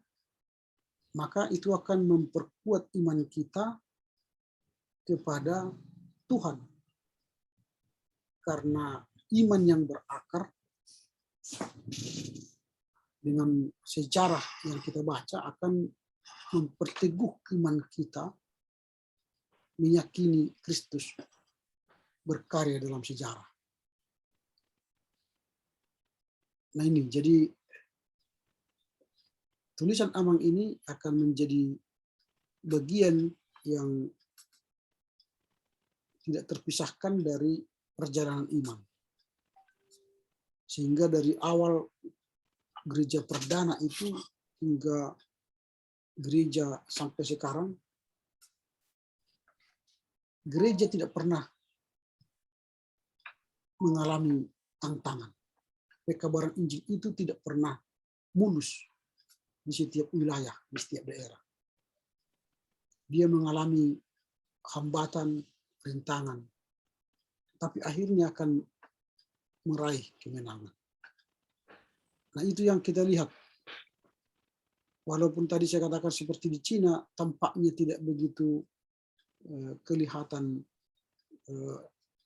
maka itu akan memperkuat iman kita kepada Tuhan. Karena iman yang berakar dengan sejarah yang kita baca akan memperteguh iman kita meyakini Kristus berkarya dalam sejarah. Nah ini, jadi tulisan Amang ini akan menjadi bagian yang tidak terpisahkan dari perjalanan iman. Sehingga dari awal gereja perdana itu hingga gereja sampai sekarang, gereja tidak pernah mengalami tantangan. Pekabaran Injil itu tidak pernah mulus di setiap wilayah, di setiap daerah. Dia mengalami hambatan, rintangan, tapi akhirnya akan meraih kemenangan. Nah itu yang kita lihat. Walaupun tadi saya katakan seperti di Cina, tampaknya tidak begitu kelihatan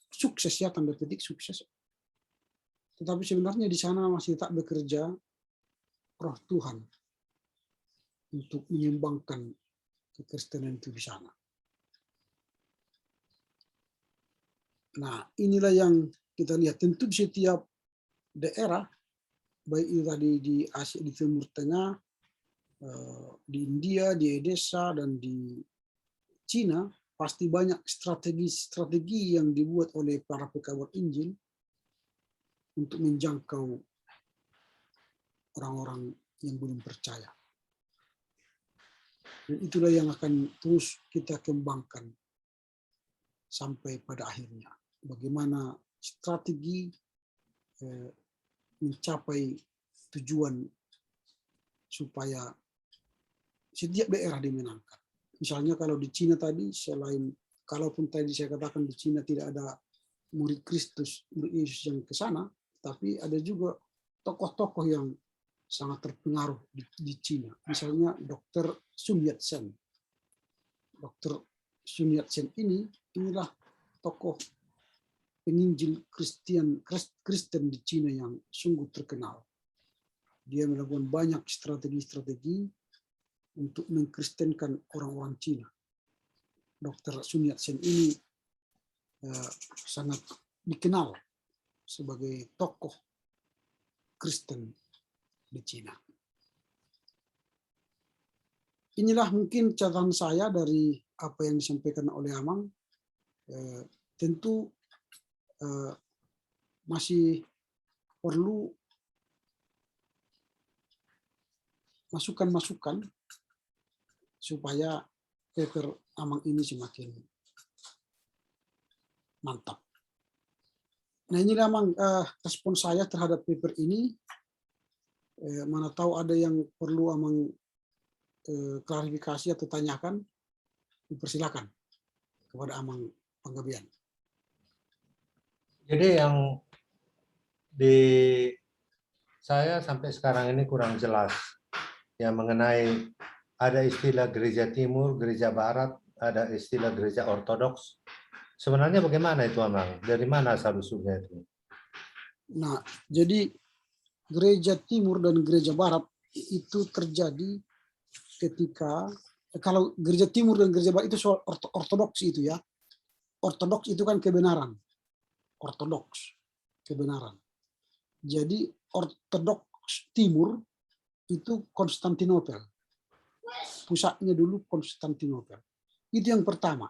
sukses ya, tanda petik sukses. Tetapi sebenarnya di sana masih tak bekerja Roh Tuhan untuk menyumbangkan kekristenan itu di sana. Nah inilah yang kita lihat. Tentu di setiap daerah, baik itu tadi di Asia, di Timur Tengah, di India, di Edessa, dan di Cina, pasti banyak strategi-strategi yang dibuat oleh para pekabar Injil untuk menjangkau orang-orang yang belum percaya. Dan itulah yang akan terus kita kembangkan sampai pada akhirnya. Bagaimana strategi mencapai tujuan supaya setiap daerah dimenangkan. Misalnya kalau di Cina tadi, selain kalaupun tadi saya katakan di Cina tidak ada murid Kristus, murid Yesus yang ke sana, tapi ada juga tokoh-tokoh yang sangat terpengaruh di Cina. Misalnya Dr. Sun Yat-sen. Dr. Sun Yat-sen inilah tokoh penginjil Kristen di Cina yang sungguh terkenal. Dia melakukan banyak strategi-strategi untuk mengkristenkan orang-orang Cina. Dr. Sun Yat-sen ini sangat dikenal sebagai tokoh Kristen di Cina. Inilah mungkin catatan saya dari apa yang disampaikan oleh Amang. Tentu masih perlu masukan-masukan supaya paper Amang ini semakin mantap. Nah, ini memang respon saya terhadap paper ini. Mana tahu ada yang perlu Amang klarifikasi atau tanyakan, dipersilakan kepada Amang Panggabean. Jadi yang di saya sampai sekarang ini kurang jelas ya mengenai ada istilah gereja timur, gereja barat, ada istilah gereja ortodoks. Sebenarnya bagaimana itu, Amang? Dari mana asal-usulnya itu? Nah, jadi gereja timur dan gereja barat itu terjadi ketika, kalau gereja timur dan gereja barat itu soal ortodoks itu ya. Ortodoks itu kan kebenaran. Ortodoks, kebenaran. Jadi ortodoks timur itu Konstantinopel. Pusatnya dulu Konstantinopel. Itu yang pertama,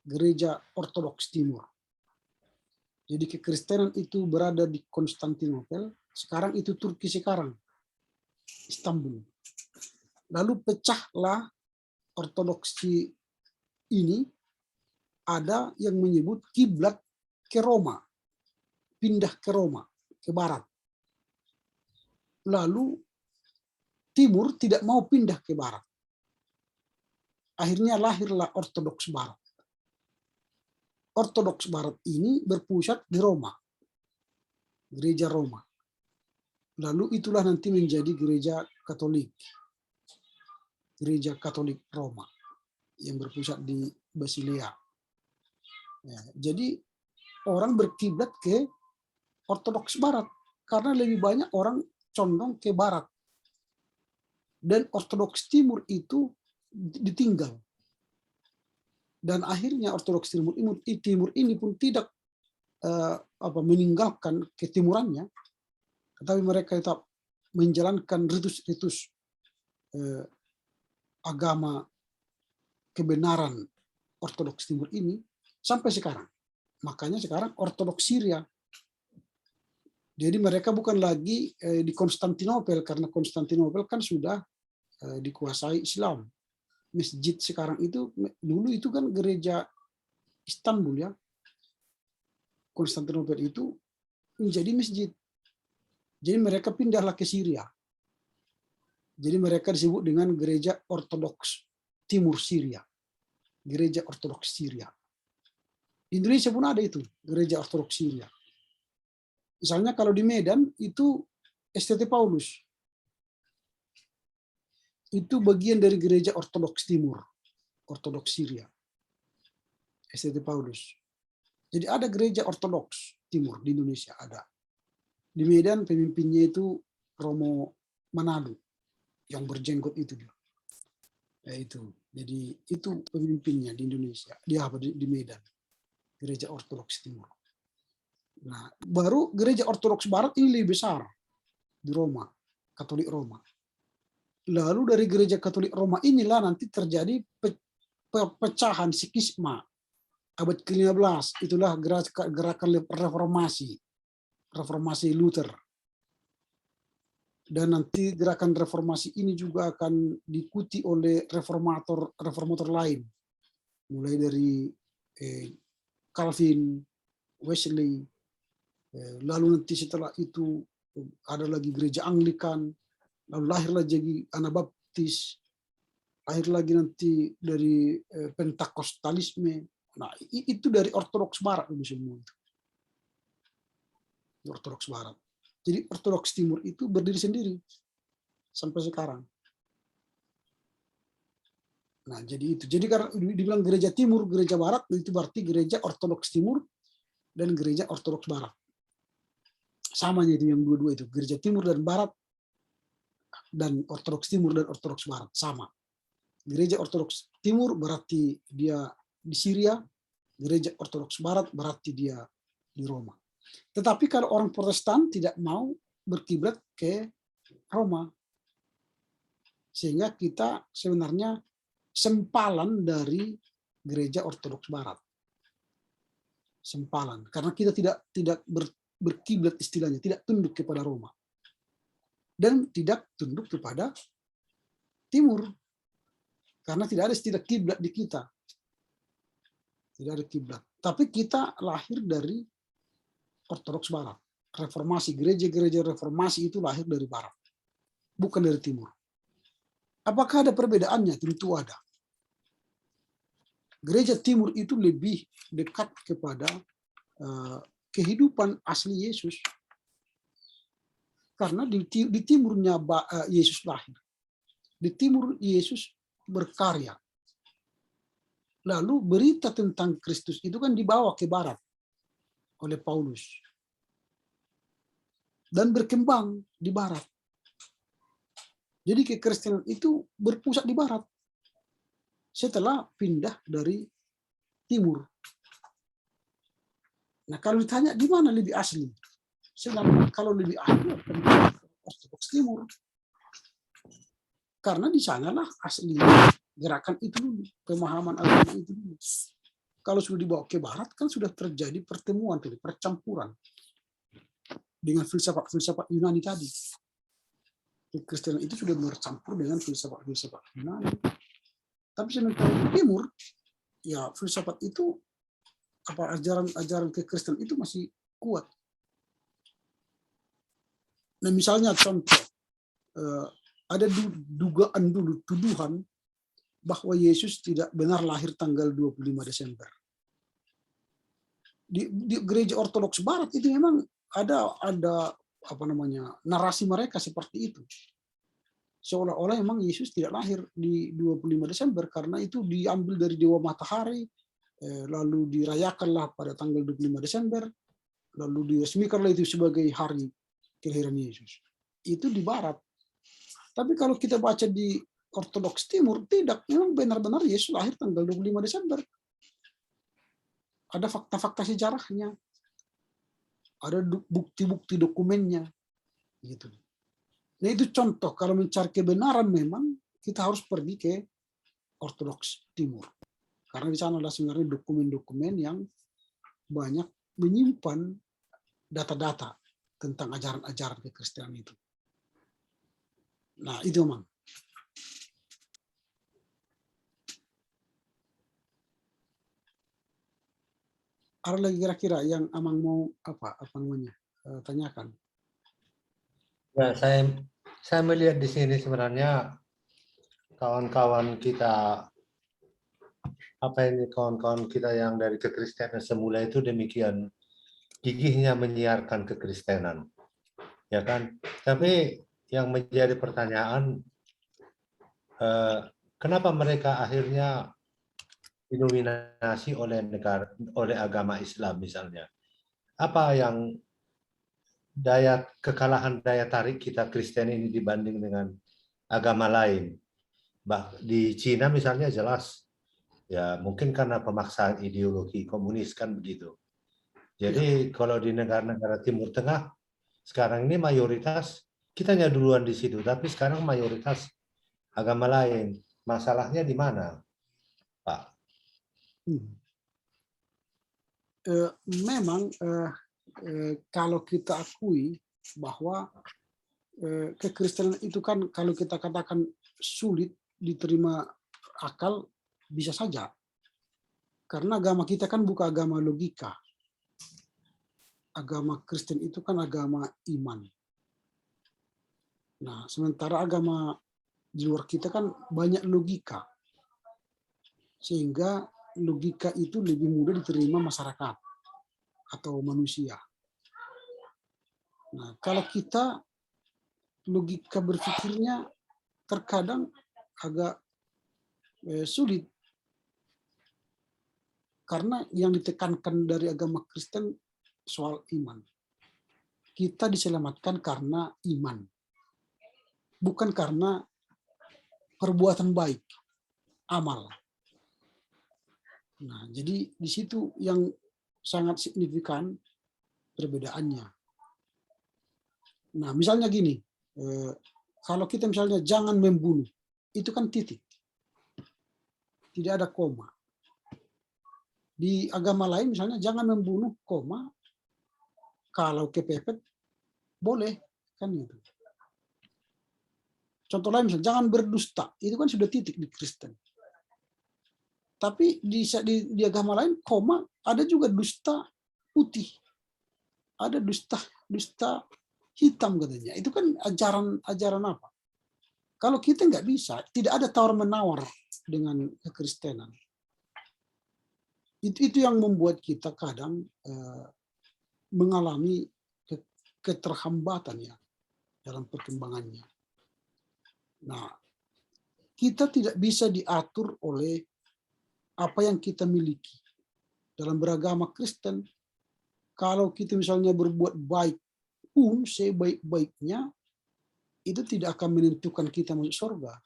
gereja ortodoks timur. Jadi kekristenan itu berada di Konstantinopel, sekarang itu Turki sekarang, Istanbul. Lalu pecahlah ortodoksi ini, ada yang menyebut kiblat ke Roma, pindah ke Roma, ke barat. Lalu timur tidak mau pindah ke barat. Akhirnya lahirlah ortodoks barat. Ortodoks barat ini berpusat di Roma, gereja Roma. Lalu itulah nanti menjadi gereja Katolik Roma yang berpusat di Basilea. Ya, jadi orang berkiblat ke ortodoks barat karena lebih banyak orang condong ke barat. Dan ortodoks timur itu ditinggal. Dan akhirnya ortodoks timur ini pun tidak meninggalkan ketimurannya, tetapi mereka tetap menjalankan ritus-ritus agama kebenaran ortodoks timur ini sampai sekarang. Makanya sekarang ortodoks Syria. Jadi mereka bukan lagi di Konstantinopel, karena Konstantinopel kan sudah dikuasai Islam. Masjid sekarang itu, dulu itu kan gereja Istanbul ya. Konstantinopel itu menjadi masjid. Jadi mereka pindahlah ke Syria. Jadi mereka disebut dengan gereja ortodoks timur Syria. Gereja ortodoks Syria. Di Indonesia pun ada itu, gereja ortodoks Syria. Misalnya kalau di Medan itu STT Paulus. Itu bagian dari gereja ortodoks timur, ortodoks Syria. STT Paulus. Jadi ada gereja ortodoks timur di Indonesia, ada. Di Medan pemimpinnya itu Romo Manado yang berjenggot itu dia. Ya itu. Jadi itu pemimpinnya di Indonesia. Dia di Medan. Gereja ortodoks timur. Nah, baru gereja ortodoks barat ini lebih besar di Roma, Katolik Roma. Lalu dari gereja Katolik Roma inilah nanti terjadi pecahan skisma abad ke-15. Itulah gerakan reformasi Luther. Dan nanti gerakan reformasi ini juga akan diikuti oleh reformator lain. Mulai dari Calvin, Wesley, lalu nanti setelah itu ada lagi gereja Anglikan, lalu lahirlah jadi Anabaptis, lahir lagi nanti dari Pentakostalisme, Nah, itu dari Ortodoks Barat itu semua itu. Ortodoks Barat. Jadi Ortodoks Timur itu berdiri sendiri sampai sekarang. Nah, jadi itu. Jadi karena dibilang gereja Timur, gereja Barat, itu berarti gereja Ortodoks Timur dan gereja Ortodoks Barat. Samanya itu yang dua-dua itu, gereja Timur dan Barat dan Ortodoks Timur dan Ortodoks Barat sama. Gereja Ortodoks Timur berarti dia di Syria, gereja Ortodoks Barat berarti dia di Roma. Tetapi kalau orang Protestan tidak mau berkiblat ke Roma, sehingga kita sebenarnya sempalan dari gereja Ortodoks Barat. Sempalan, karena kita tidak berkiblat istilahnya, tidak tunduk kepada Roma. Dan tidak tunduk kepada Timur. Karena tidak ada istilah kiblat di kita. Tidak ada kiblat. Tapi kita lahir dari Ortodoks Barat. Reformasi, gereja-gereja reformasi itu lahir dari Barat. Bukan dari Timur. Apakah ada perbedaannya? Tentu ada. Gereja Timur itu lebih dekat kepada kehidupan asli Yesus. Karena di timurnya Yesus lahir. Di timur Yesus berkarya. Lalu berita tentang Kristus itu kan dibawa ke barat oleh Paulus. Dan berkembang di barat. Jadi kekristenan itu berpusat di barat. Setelah pindah dari timur. Nah, kalau ditanya di mana lebih asli? Sebenarnya kalau lebih asli Ortodoks Timur. Karena di sanalah asli gerakan itu dulu, pemahaman agama itu dulu. Kalau sudah dibawa ke barat kan sudah terjadi pertemuan, percampuran dengan filsafat-filsafat Yunani tadi. Kekristenan itu sudah bercampur dengan filsafat-filsafat Yunani. Tapi sementara di timur, ya filsafat itu ajaran kekristenan itu masih kuat. Nah, misalnya contoh, ada dugaan dulu, tuduhan bahwa Yesus tidak benar lahir tanggal 25 Desember. Di gereja Ortodoks Barat itu memang ada narasi mereka seperti itu. Seolah-olah memang Yesus tidak lahir di 25 Desember karena itu diambil dari dewa matahari, lalu dirayakanlah pada tanggal 25 Desember, lalu diresmikanlah itu sebagai hari kelahiran Yesus. Itu di barat. Tapi kalau kita baca di Ortodoks Timur, tidak. Memang benar-benar Yesus lahir tanggal 25 Desember. Ada fakta-fakta sejarahnya. Ada bukti-bukti dokumennya. Gitu. Nah, itu contoh. Kalau mencari kebenaran memang kita harus pergi ke Ortodoks Timur. Karena di sana ada sebenarnya dokumen-dokumen yang banyak menyimpan data-data tentang ajaran-ajaran kekristenan itu. Nah, itu memang. Ada lagi kira-kira yang Amang mau tanyakan? Ya, saya melihat di sini sebenarnya kawan-kawan kita kawan-kawan kita yang dari kekristenan semula itu demikian gigihnya menyiarkan kekristenan, ya kan? Tapi yang menjadi pertanyaan, kenapa mereka akhirnya didominasi oleh agama Islam misalnya? Apa yang kekalahan daya tarik kita Kristen ini dibanding dengan agama lain? Di Cina misalnya jelas, ya mungkin karena pemaksaan ideologi komunis kan begitu. Jadi kalau di negara-negara Timur Tengah sekarang ini mayoritas, kita hanya duluan di situ, tapi sekarang mayoritas agama lain. Masalahnya di mana, Pak? Memang kalau kita akui bahwa kekristenan itu kan kalau kita katakan sulit diterima akal, bisa saja. Karena agama kita kan bukan agama logika. Agama Kristen itu kan agama iman. Nah, sementara agama di luar kita kan banyak logika. Sehingga logika itu lebih mudah diterima masyarakat atau manusia. Nah, kalau kita logika berpikirnya terkadang agak sulit, karena yang ditekankan dari agama Kristen soal iman. Kita diselamatkan karena iman, bukan karena perbuatan baik, amal. Nah, jadi di situ yang sangat signifikan perbedaannya. Nah, misalnya gini, kalau kita misalnya jangan membunuh, itu kan titik, tidak ada koma. Di agama lain misalnya jangan membunuh, koma, kalau kepepet boleh, kan gitu. Contoh lain misalnya jangan berdusta, itu kan sudah titik di Kristen. Tapi di agama lain koma, ada juga dusta putih, ada dusta hitam katanya. Itu kan ajaran apa? Kalau kita nggak bisa, tidak ada tawar-menawar dengan kekristenan. Itu yang membuat kita kadang mengalami keterhambatan ya dalam perkembangannya. Nah, kita tidak bisa diatur oleh apa yang kita miliki. Dalam beragama Kristen, kalau kita misalnya berbuat baik pun sebaik-baiknya, itu tidak akan menentukan kita masuk surga.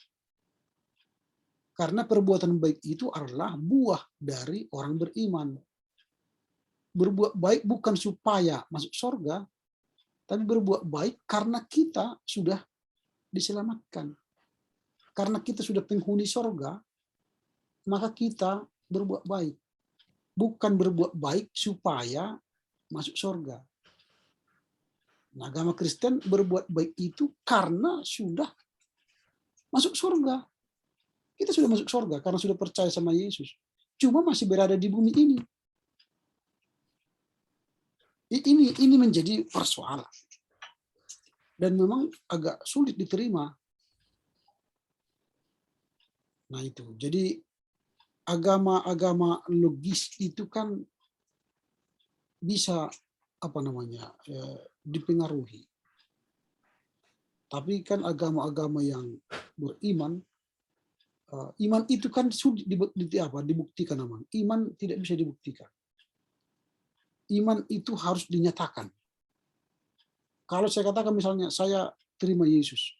Karena perbuatan baik itu adalah buah dari orang beriman. Berbuat baik bukan supaya masuk surga, tapi berbuat baik karena kita sudah diselamatkan. Karena kita sudah penghuni surga, maka kita berbuat baik. Bukan berbuat baik supaya masuk surga. Nah, agama Kristen berbuat baik itu karena sudah masuk surga. Kita sudah masuk surga karena sudah percaya sama Yesus. Cuma masih berada di bumi ini. Ini menjadi persoalan. Dan memang agak sulit diterima. Nah itu. Jadi agama-agama logis itu kan bisa dipengaruhi. Tapi kan agama-agama yang beriman, iman itu kan sulit dibuktikan. Iman tidak bisa dibuktikan. Iman itu harus dinyatakan. Kalau saya katakan misalnya, saya terima Yesus,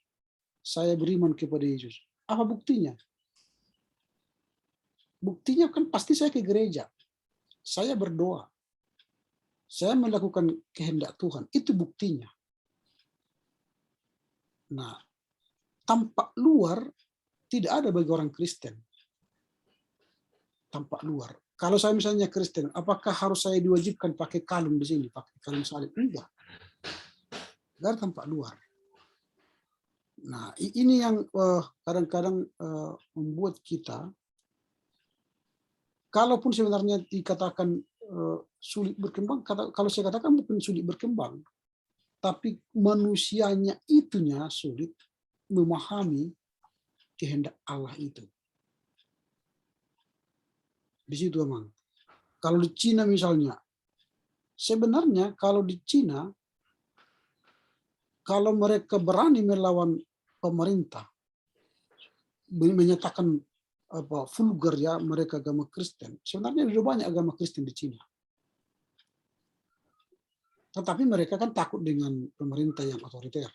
saya beriman kepada Yesus, apa buktinya? Buktinya kan pasti saya ke gereja, saya berdoa, saya melakukan kehendak Tuhan, itu buktinya. Nah, tampak luar tidak ada bagi orang Kristen. Tampak luar. Kalau saya misalnya Kristen, apakah harus saya diwajibkan pakai kalung di sini, pakai kalung salib? Enggak. Enggak tampak luar. Nah, ini yang kadang-kadang membuat kita, kalaupun sebenarnya dikatakan sulit berkembang, kalau saya katakan bukan sulit berkembang, tapi manusianya itunya sulit memahami kehendak Allah itu. Di situ memang. Kalau di Cina misalnya, sebenarnya kalau di Cina, kalau mereka berani melawan pemerintah, menyatakan vulgar ya mereka agama Kristen, sebenarnya ada banyak agama Kristen di Cina. Tetapi mereka kan takut dengan pemerintah yang otoriter.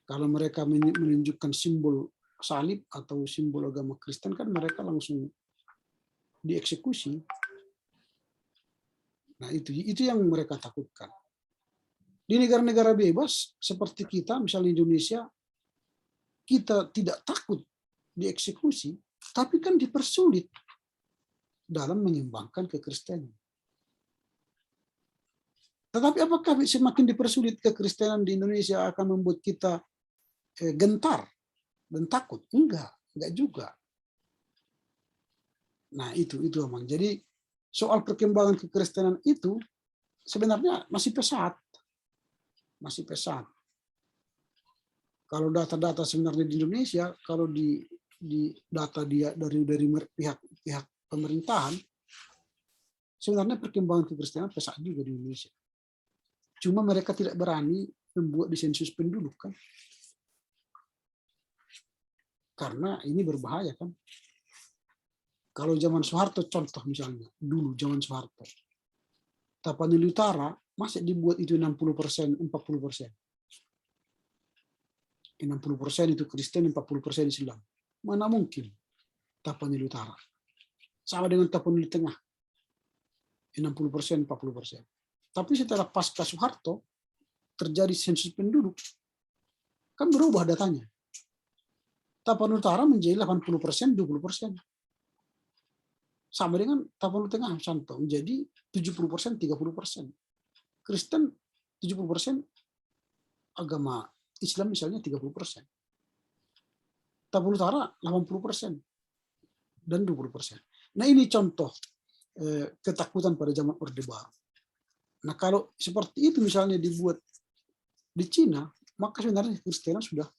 Kalau mereka menunjukkan simbol salib atau simbol agama Kristen, kan mereka langsung dieksekusi. Nah, itu yang mereka takutkan. Di negara-negara bebas seperti kita, misalnya Indonesia, kita tidak takut dieksekusi, tapi kan dipersulit dalam mengembangkan kekristenan. Tetapi apakah semakin dipersulit kekristenan di Indonesia akan membuat kita gentar dan takut? Enggak juga. Nah, itu memang. Jadi soal perkembangan kekristenan itu sebenarnya masih pesat. Masih pesat. Kalau data-data sebenarnya di Indonesia, kalau di data dia dari pihak pemerintahan, sebenarnya perkembangan kekristenan pesat juga di Indonesia. Cuma mereka tidak berani membuat di sensus penduduk kan. Karena ini berbahaya kan. Kalau zaman Soeharto contoh misalnya, dulu zaman Soeharto, Tapanuli Utara masih dibuat itu 60%, 40%. 60% itu Kristen, 40% Islam. Mana mungkin Tapanuli Utara. Sama dengan Tapanuli Tengah. 60%, 40%. Tapi setelah pasca Soeharto, terjadi sensus penduduk, kan berubah datanya. Tapanuli Utara menjadi 80%, 20%. Sama dengan Tapanuli Tengah, contoh, menjadi 70%, 30%. Kristen 70%, agama Islam misalnya 30%. Tapanuli Utara 80% dan 20%. Nah ini contoh ketakutan pada zaman Orde Baru. Nah kalau seperti itu misalnya dibuat di Cina, maka sebenarnya Kristen sudah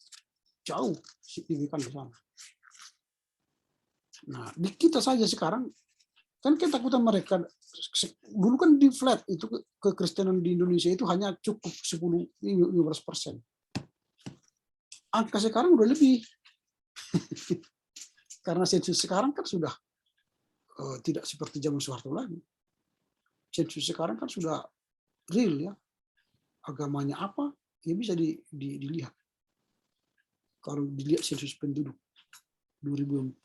jauh signifikan di sana. Nah di kita saja sekarang kan ketakutan mereka dulu kan di flat itu kekristenan di Indonesia itu hanya cukup 10-15%. Angka sekarang udah lebih. Karena sensus sekarang kan sudah tidak seperti zaman Soeharto lagi. Sensus sekarang kan sudah real ya. Agamanya apa, ya bisa dilihat. Kalau dilihat sensus penduduk 2000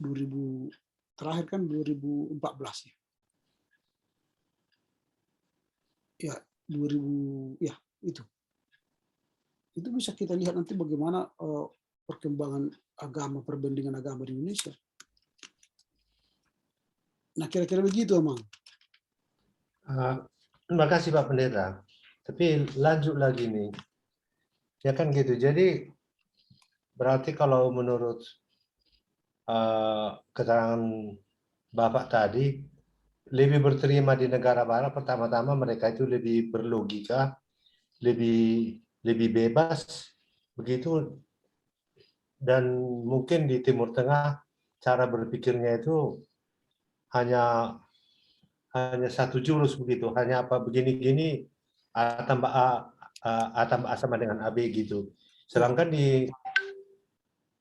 terakhir kan 2014 ya. Ya, 2000 ya itu. Itu bisa kita lihat nanti bagaimana perkembangan agama, perbandingan agama di Indonesia. Nah, kira-kira begitu, Amang. Terima kasih Pak Pendeta. Tapi lanjut lagi nih. Ya kan gitu. Jadi berarti kalau menurut keterangan Bapak tadi, lebih berterima di negara barat, pertama-tama mereka itu lebih berlogika, lebih bebas, begitu. Dan mungkin di Timur Tengah cara berpikirnya itu hanya satu jurus begitu, hanya apa begini-gini A tambah A sama dengan AB gitu. Sedangkan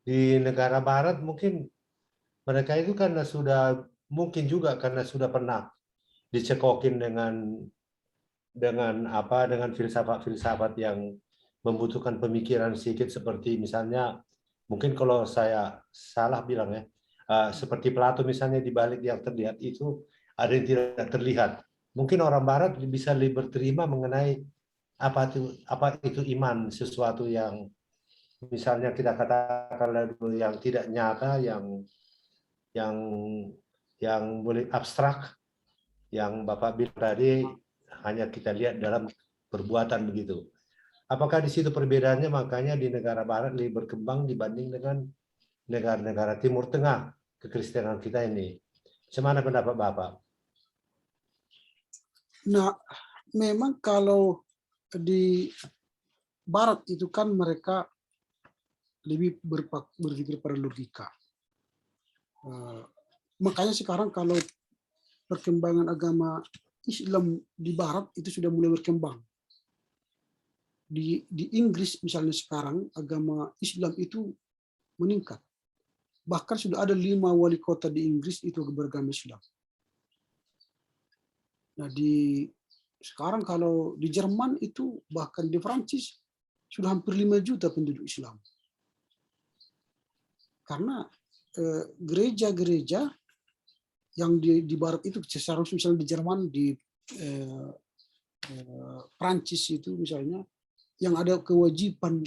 di negara barat mungkin mereka itu karena sudah mungkin juga karena sudah pernah dicekokin dengan filsafat-filsafat yang membutuhkan pemikiran sedikit, seperti misalnya mungkin kalau saya salah bilang ya, seperti Plato misalnya, di balik yang terlihat itu ada yang tidak terlihat. Mungkin orang barat bisa lebih berterima mengenai apa itu iman, sesuatu yang misalnya kita katakan yang tidak nyata, yang boleh abstrak, yang Bapak bilang tadi hanya kita lihat dalam perbuatan begitu. Apakah di situ perbedaannya, makanya di negara barat lebih berkembang dibanding dengan negara-negara Timur Tengah kekristenan kita ini? Bagaimana pendapat Bapak? Nah, memang kalau di barat itu kan mereka lebih berpikir pada logika. Makanya sekarang kalau perkembangan agama Islam di barat itu sudah mulai berkembang. Di Inggris misalnya sekarang agama Islam itu meningkat. Bahkan sudah ada 5 wali kota di Inggris itu beragama Islam. Nah sekarang kalau di Jerman itu, bahkan di Prancis sudah hampir 5 juta penduduk Islam. Karena gereja-gereja yang di barat itu, seharusnya misalnya di Jerman, di Prancis itu misalnya, yang ada kewajiban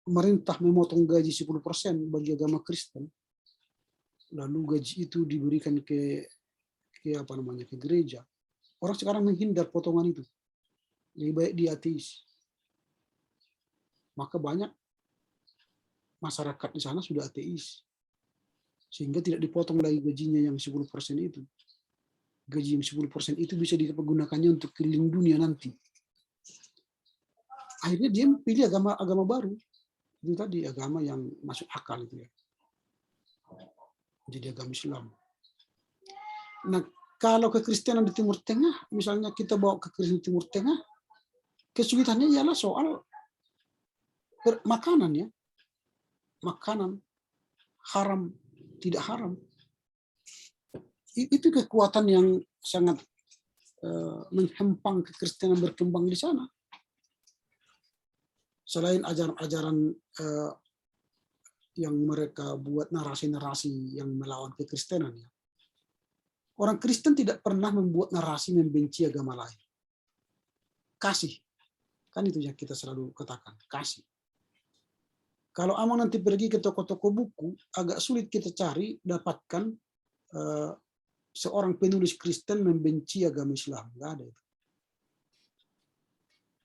pemerintah memotong gaji 10% bagi agama Kristen, lalu gaji itu diberikan ke gereja. Orang sekarang menghindar potongan itu, lebih baik di ateis. Maka banyak masyarakat di sana sudah ateis, sehingga tidak dipotong lagi gajinya yang 10% itu. Gaji yang 10% itu bisa dipergunakannya untuk keliling dunia nanti. Akhirnya dia pilih agama baru. Itu tadi agama yang masuk akal itu ya. Jadi agama Islam. Nah, kalau kekristenan di Timur Tengah, misalnya kita bawa ke Kristen Timur Tengah, kesulitannya ialah soal makanan ya. Makanan haram, tidak haram. Itu kekuatan yang sangat menghempang kekristenan berkembang di sana. Selain ajaran-ajaran yang mereka buat narasi-narasi yang melawan kekristenan ya. Orang Kristen tidak pernah membuat narasi membenci agama lain. Kasih. Kan itu yang kita selalu katakan, kasih. Kalau Amang nanti pergi ke toko-toko buku, agak sulit kita cari, dapatkan seorang penulis Kristen membenci agama Islam. Nggak ada itu.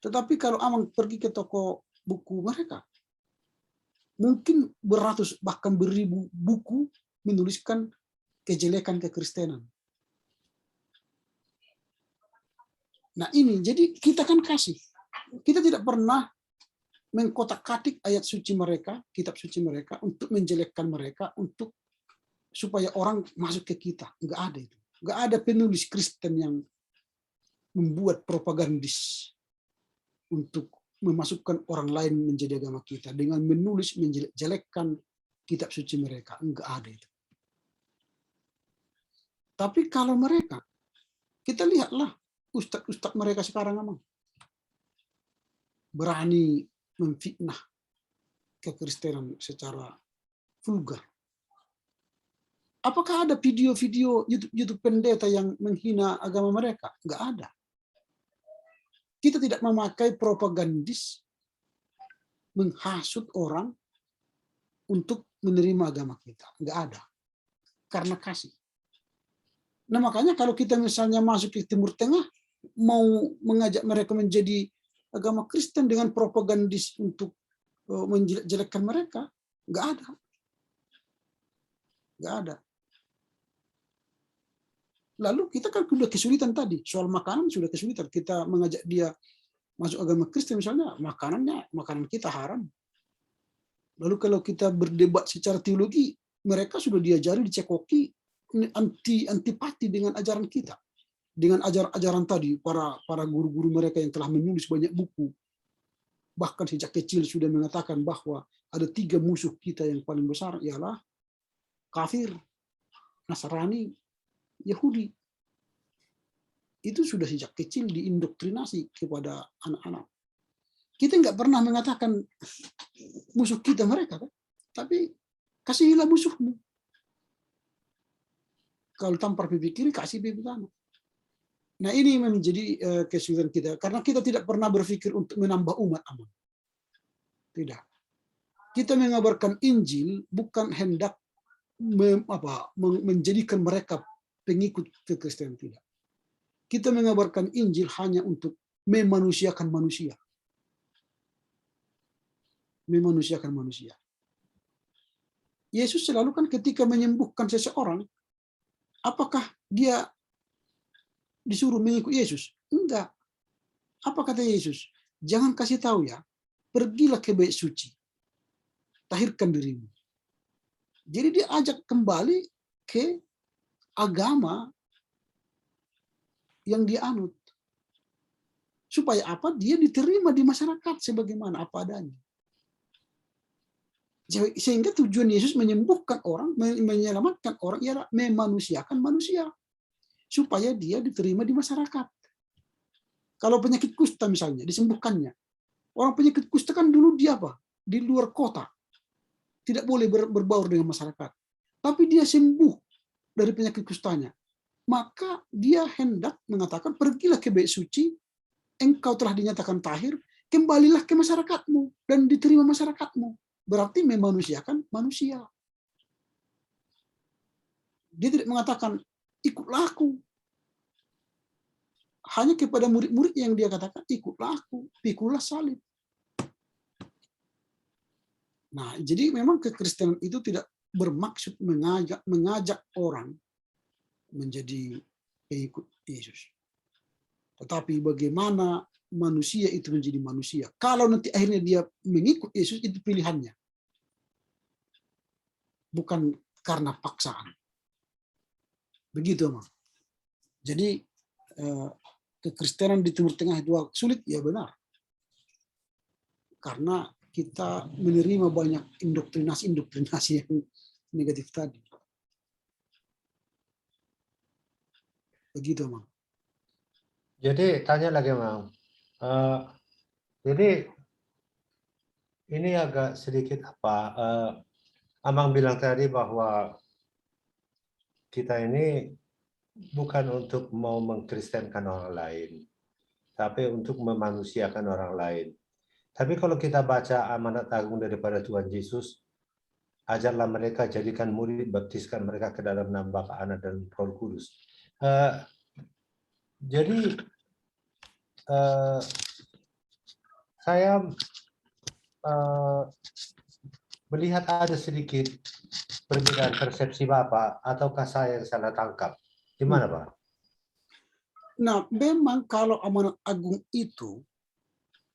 Tetapi kalau Amang pergi ke toko buku mereka, mungkin beratus bahkan beribu buku menuliskan kejelekan kekristenan. Nah ini, jadi kita kan kasih. Kita tidak pernah mengkotak-katik ayat suci mereka, kitab suci mereka, untuk menjelekkan mereka, untuk supaya orang masuk ke kita. Enggak ada itu. Enggak ada penulis Kristen yang membuat propagandis untuk memasukkan orang lain menjadi agama kita dengan menulis menjelekkan kitab suci mereka. Enggak ada itu. Tapi kalau mereka, kita lihatlah ustadz-ustadz mereka sekarang memang berani memfitnah kekristenan secara vulgar. Apakah ada video-video YouTube pendeta yang menghina agama mereka? Enggak ada. Kita tidak memakai propagandis menghasut orang untuk menerima agama kita. Enggak ada. Karena kasih. Nah makanya kalau kita misalnya masuk ke Timur Tengah, mau mengajak mereka menjadi agama Kristen dengan propagandis untuk menjelekkan mereka, enggak ada. Enggak ada. Lalu kita kan sudah kesulitan tadi, soal makanan sudah kesulitan. Kita mengajak dia masuk agama Kristen misalnya, makanan kita haram. Lalu kalau kita berdebat secara teologi, mereka sudah diajari, dicekoki, antipati dengan ajaran kita. Dengan ajaran tadi, para guru-guru mereka yang telah menulis banyak buku, bahkan sejak kecil sudah mengatakan bahwa ada 3 musuh kita yang paling besar, ialah kafir, Nasrani, Yahudi. Itu sudah sejak kecil diindoktrinasi kepada anak-anak. Kita nggak pernah mengatakan musuh kita mereka, kan? Tapi kasihilah musuhmu. Kalau tampar pipi kiri, kasih pipi kanan. Nah ini menjadi kesulitan kita, karena kita tidak pernah berpikir untuk menambah umat aman. Tidak. Kita mengabarkan Injil bukan hendak menjadikan mereka pengikut kekristenan, tidak. Kita mengabarkan Injil hanya untuk memanusiakan manusia. Memanusiakan manusia. Yesus selalu kan ketika menyembuhkan seseorang, apakah dia disuruh mengikut Yesus? Enggak. Apa kata Yesus? Jangan kasih tahu ya, pergilah ke bait suci, tahirkan dirimu. Jadi dia ajak kembali ke agama yang dia anut. Supaya apa? Dia diterima di masyarakat sebagaimana apa adanya. Sehingga tujuan Yesus menyembuhkan orang, menyelamatkan orang, ialah memanusiakan manusia. Supaya dia diterima di masyarakat. Kalau penyakit kusta misalnya, disembuhkannya. Orang penyakit kusta kan dulu dia apa? Di luar kota. Tidak boleh berbaur dengan masyarakat. Tapi dia sembuh dari penyakit kustanya. Maka dia hendak mengatakan, pergilah ke bait suci, engkau telah dinyatakan tahir, kembalilah ke masyarakatmu, dan diterima masyarakatmu. Berarti memanusiakan manusia. Dia tidak mengatakan, ikutlah aku. Hanya kepada murid-murid yang dia katakan, ikutlah aku, pikulah salib. Nah, jadi memang kekristenan itu tidak bermaksud mengajak orang menjadi pengikut Yesus. Tetapi bagaimana manusia itu menjadi manusia. Kalau nanti akhirnya dia mengikut Yesus, itu pilihannya. Bukan karena paksaan. Begitu, Mas. Jadi kekristenan di Timur Tengah itu sulit, ya benar. Karena kita menerima banyak indoktrinasi yang negatif tadi. Begitu, Mang. Jadi tanya lagi, Mang. Jadi ini agak sedikit Amang bilang tadi bahwa kita ini bukan untuk mau mengkristenkan orang lain, tapi untuk memanusiakan orang lain. Tapi kalau kita baca amanat agung daripada Tuhan Yesus, ajarlah mereka, jadikan murid, baptiskan mereka ke dalam nama Bapa, Anak, dan Roh Kudus. Jadi saya melihat ada sedikit perbedaan persepsi Bapak, ataukah saya yang salah tangkap? Gimana, Pak? Nah, memang kalau amanat agung itu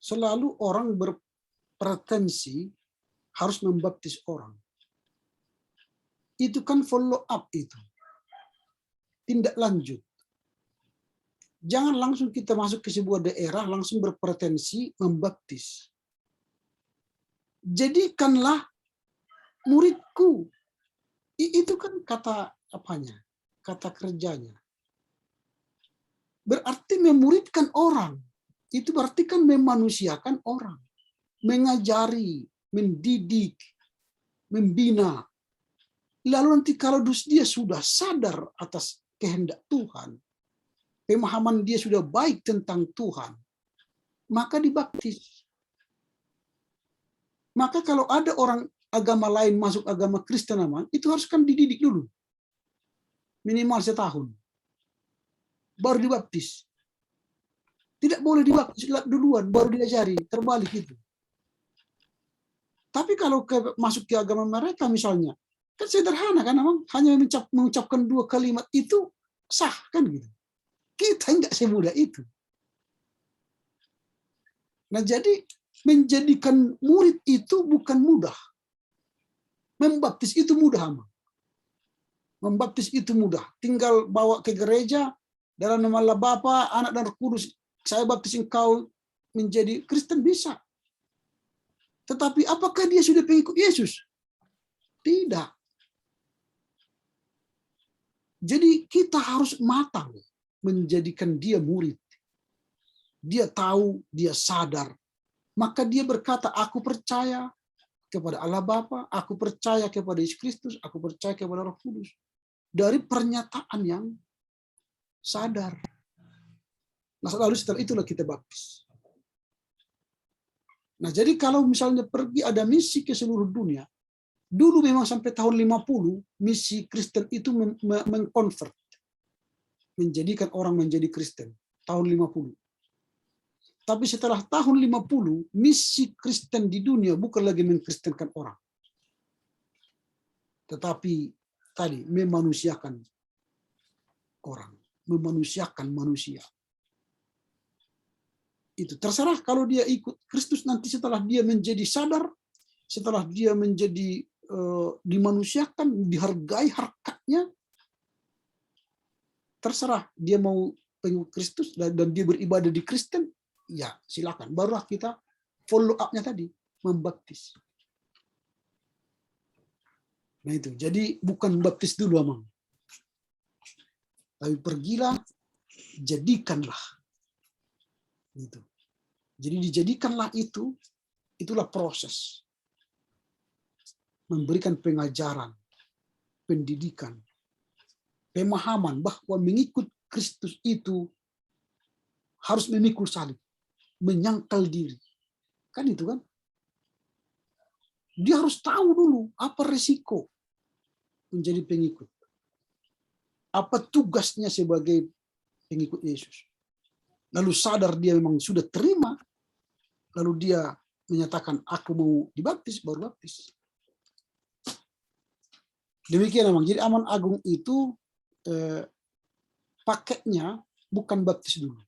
selalu orang berpretensi harus membaptis orang. Itu kan follow up itu. Tindak lanjut. Jangan langsung kita masuk ke sebuah daerah langsung berpretensi membaptis. Jadikanlah muridku. Itu kan kata apanya? Kata kerjanya. Berarti memuridkan orang. Itu berarti kan memanusiakan orang. Mengajari, mendidik, membina. Lalu nanti kalau dia sudah sadar atas kehendak Tuhan, pemahaman dia sudah baik tentang Tuhan, maka dibaptis. Maka kalau ada orang agama lain masuk agama Kristen, itu harus kan dididik dulu. Minimal setahun. Baru dibaptis. Tidak boleh dibaptis duluan, baru diajari. Terbalik itu. Tapi kalau masuk ke agama mereka misalnya, kan sederhana kan, hanya mengucapkan 2 kalimat itu sah kan gitu. Kita enggak semudah itu. Nah, jadi menjadikan murid itu bukan mudah. Membaptis itu mudah, Membaptis itu mudah. Tinggal bawa ke gereja dalam nama Allah Bapa, Anak, dan Roh Kudus. Saya baptis engkau menjadi Kristen, bisa. Tetapi apakah dia sudah pengikut Yesus? Tidak. Jadi kita harus matang menjadikan dia murid. Dia tahu, dia sadar. Maka dia berkata, aku percaya kepada Allah Bapa, aku percaya kepada Yesus Kristus, aku percaya kepada Roh Kudus. Dari pernyataan yang sadar. Nah, lalu setelah itulah kita baptis. Nah, jadi kalau misalnya pergi ada misi ke seluruh dunia, dulu memang sampai tahun 50, misi Kristen itu mengkonvert, menjadikan orang menjadi Kristen, tahun 50. Tapi setelah tahun 50, misi Kristen di dunia bukan lagi mengkristenkan orang. Tetapi tadi memanusiakan orang, memanusiakan manusia. Itu terserah kalau dia ikut Kristus nanti setelah dia menjadi sadar, setelah dia menjadi dimanusiakan, dihargai harkatnya, terserah dia mau pengikut Kristus dan dia beribadah di Kristen, ya silakan. Barulah kita follow up-nya tadi, membaptis. Nah itu, jadi bukan baptis dulu, tapi pergilah, jadikanlah. Gitu. Jadi dijadikanlah itulah proses. Memberikan pengajaran, pendidikan, pemahaman bahwa mengikut Kristus itu harus memikul salib, menyangkal diri. Kan itu kan? Dia harus tahu dulu apa resiko menjadi pengikut. Apa tugasnya sebagai pengikut Yesus. Lalu sadar dia memang sudah terima, lalu dia menyatakan aku mau dibaptis, baru baptis. Demikian memang. Jadi aman agung itu paketnya bukan baptis dulu.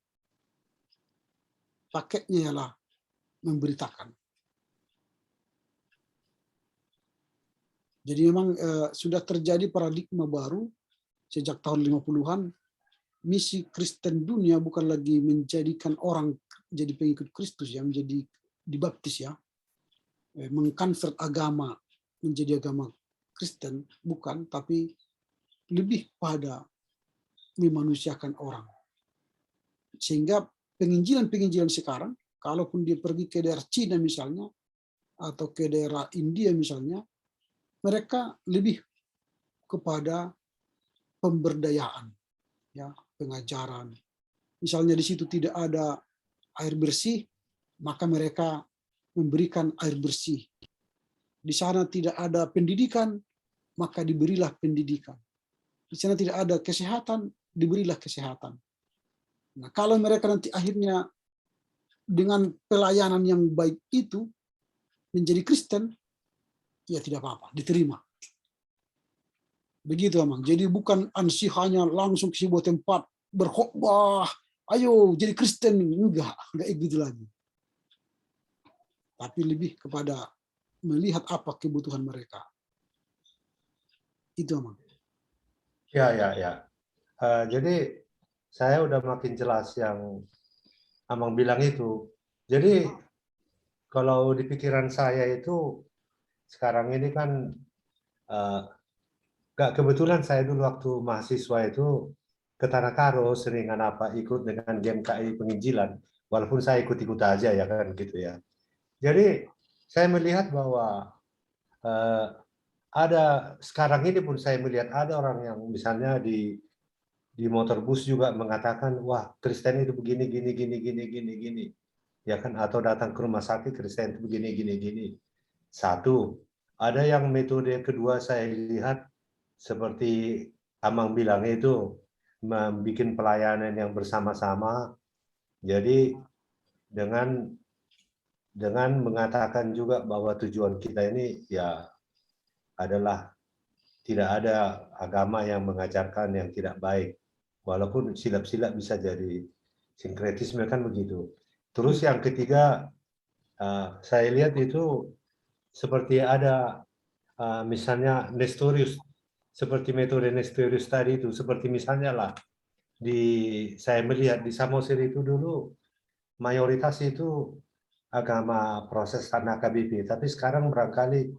Paketnya ialah memberitakan. Jadi memang sudah terjadi paradigma baru sejak tahun 50-an misi Kristen dunia bukan lagi menjadikan orang jadi pengikut Kristus yang menjadi dibaptis ya, mengkonvert agama menjadi agama Kristen, bukan, tapi lebih pada memanusiakan orang. Sehingga penginjilan sekarang, kalaupun dia pergi ke daerah Cina misalnya, atau ke daerah India misalnya, mereka lebih kepada pemberdayaan, ya, pengajaran. Misalnya di situ tidak ada air bersih, maka mereka memberikan air bersih. Di sana tidak ada pendidikan, maka diberilah pendidikan. Di sana tidak ada kesehatan, diberilah kesehatan. Nah, kalau mereka nanti akhirnya dengan pelayanan yang baik itu menjadi Kristen, ya tidak apa-apa, diterima. Begitu Amang. Jadi bukan ansih hanya langsung ke sebuah tempat berkhotbah, ayo jadi Kristen, enggak begitu lagi. Tapi lebih kepada melihat apa kebutuhan mereka. Itu Amang. Ya. Jadi saya udah makin jelas yang Amang bilang itu. Jadi kalau di pikiran saya itu sekarang ini kan kebetulan saya dulu waktu mahasiswa itu ke Tanah Karo seringan ikut dengan GMKI penginjilan, walaupun saya ikut-ikut aja ya kan gitu ya. Jadi saya melihat bahwa ada sekarang ini pun saya melihat ada orang yang misalnya di motor bus juga mengatakan, wah Kristen itu begini gini ya kan, atau datang ke rumah sakit Kristen itu begini. Satu, ada yang metode kedua saya lihat seperti Amang bilang itu membuat pelayanan yang bersama-sama. Jadi dengan mengatakan juga bahwa tujuan kita ini ya adalah tidak ada agama yang mengajarkan yang tidak baik. Walaupun silap-silap bisa jadi sinkretisme kan begitu. Terus yang ketiga, saya lihat itu seperti ada misalnya Nestorius, seperti metode Nestorius tadi itu, seperti misalnya lah saya melihat di Samosir itu dulu mayoritas itu agama Protestan AKBP, tapi sekarang barangkali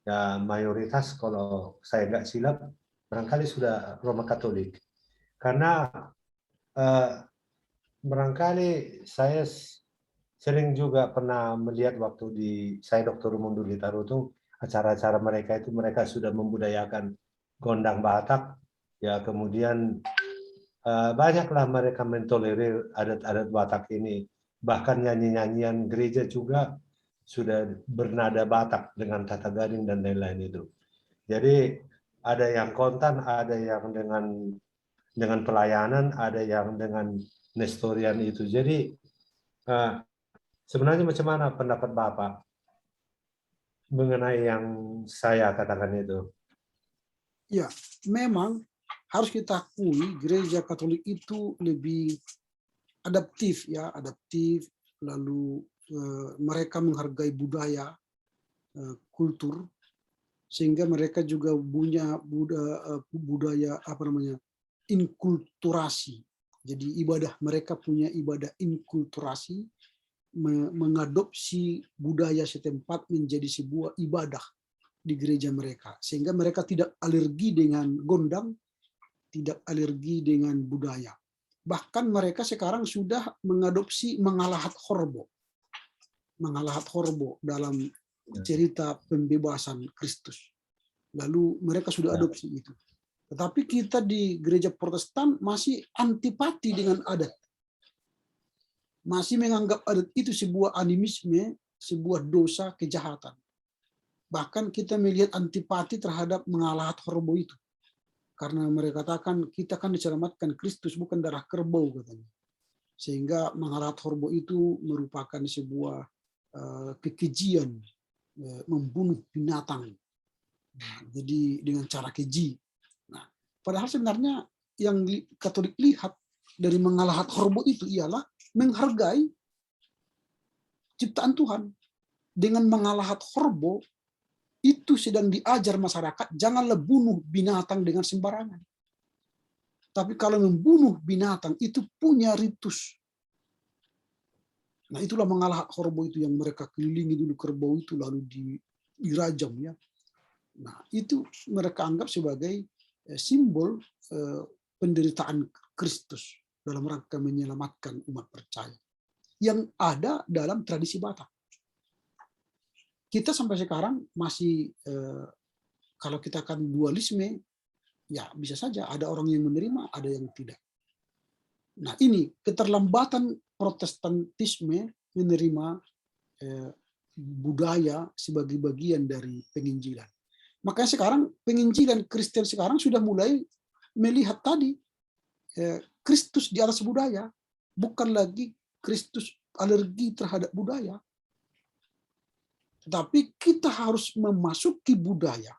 ya mayoritas kalau saya nggak silap barangkali sudah Roma Katolik. Karena barangkali saya sering juga pernah melihat waktu saya Dr. Rumundo Litaru itu acara-acara mereka itu mereka sudah membudayakan gondang Batak, ya kemudian banyaklah mereka mentolerir adat-adat Batak ini, bahkan nyanyi-nyanyian gereja juga sudah bernada Batak dengan tata garing dan lain-lain itu. Jadi ada yang kontan, ada yang dengan pelayanan, ada yang dengan Nestorian itu. Jadi sebenarnya macam mana pendapat Bapak mengenai yang saya katakan itu? Ya, memang harus kita akui gereja Katolik itu lebih adaptif ya, lalu mereka menghargai budaya, kultur, sehingga mereka juga punya budaya inkulturasi. Jadi mereka punya ibadah inkulturasi, mengadopsi budaya setempat menjadi sebuah ibadah di gereja mereka, sehingga mereka tidak alergi dengan gondang, tidak alergi dengan budaya. Bahkan mereka sekarang sudah mengadopsi mengalahat horbo dalam cerita pembebasan Kristus. Lalu mereka sudah adopsi itu. Tetapi kita di gereja Protestan masih antipati dengan adat. Masih menganggap adat itu sebuah animisme, sebuah dosa, kejahatan. Bahkan kita melihat antipati terhadap mengalahat horbo itu. Karena mereka katakan, kita kan diselamatkan Kristus, bukan darah kerbau, katanya. Sehingga mengalahat horbo itu merupakan sebuah kekejian, membunuh binatang. Nah, jadi dengan cara keji. Nah, padahal sebenarnya yang Katolik lihat dari mengalahat horbo itu ialah menghargai ciptaan Tuhan. Dengan mengalahat horbo, itu sedang diajar masyarakat, janganlah bunuh binatang dengan sembarangan. Tapi kalau membunuh binatang itu punya ritus. Nah, itulah mengalah horbo itu yang mereka kelilingi dulu kerbau itu lalu dirajam ya. Nah, itu mereka anggap sebagai simbol penderitaan Kristus dalam rangka menyelamatkan umat percaya yang ada dalam tradisi Batak. Kita sampai sekarang masih kalau kita akan dualisme, ya bisa saja ada orang yang menerima, ada yang tidak. Nah, ini keterlambatan Protestantisme menerima budaya sebagai bagian dari penginjilan. Makanya sekarang penginjilan Kristen sekarang sudah mulai melihat tadi Kristus di atas budaya, bukan lagi Kristus alergi terhadap budaya. Tetapi kita harus memasuki budaya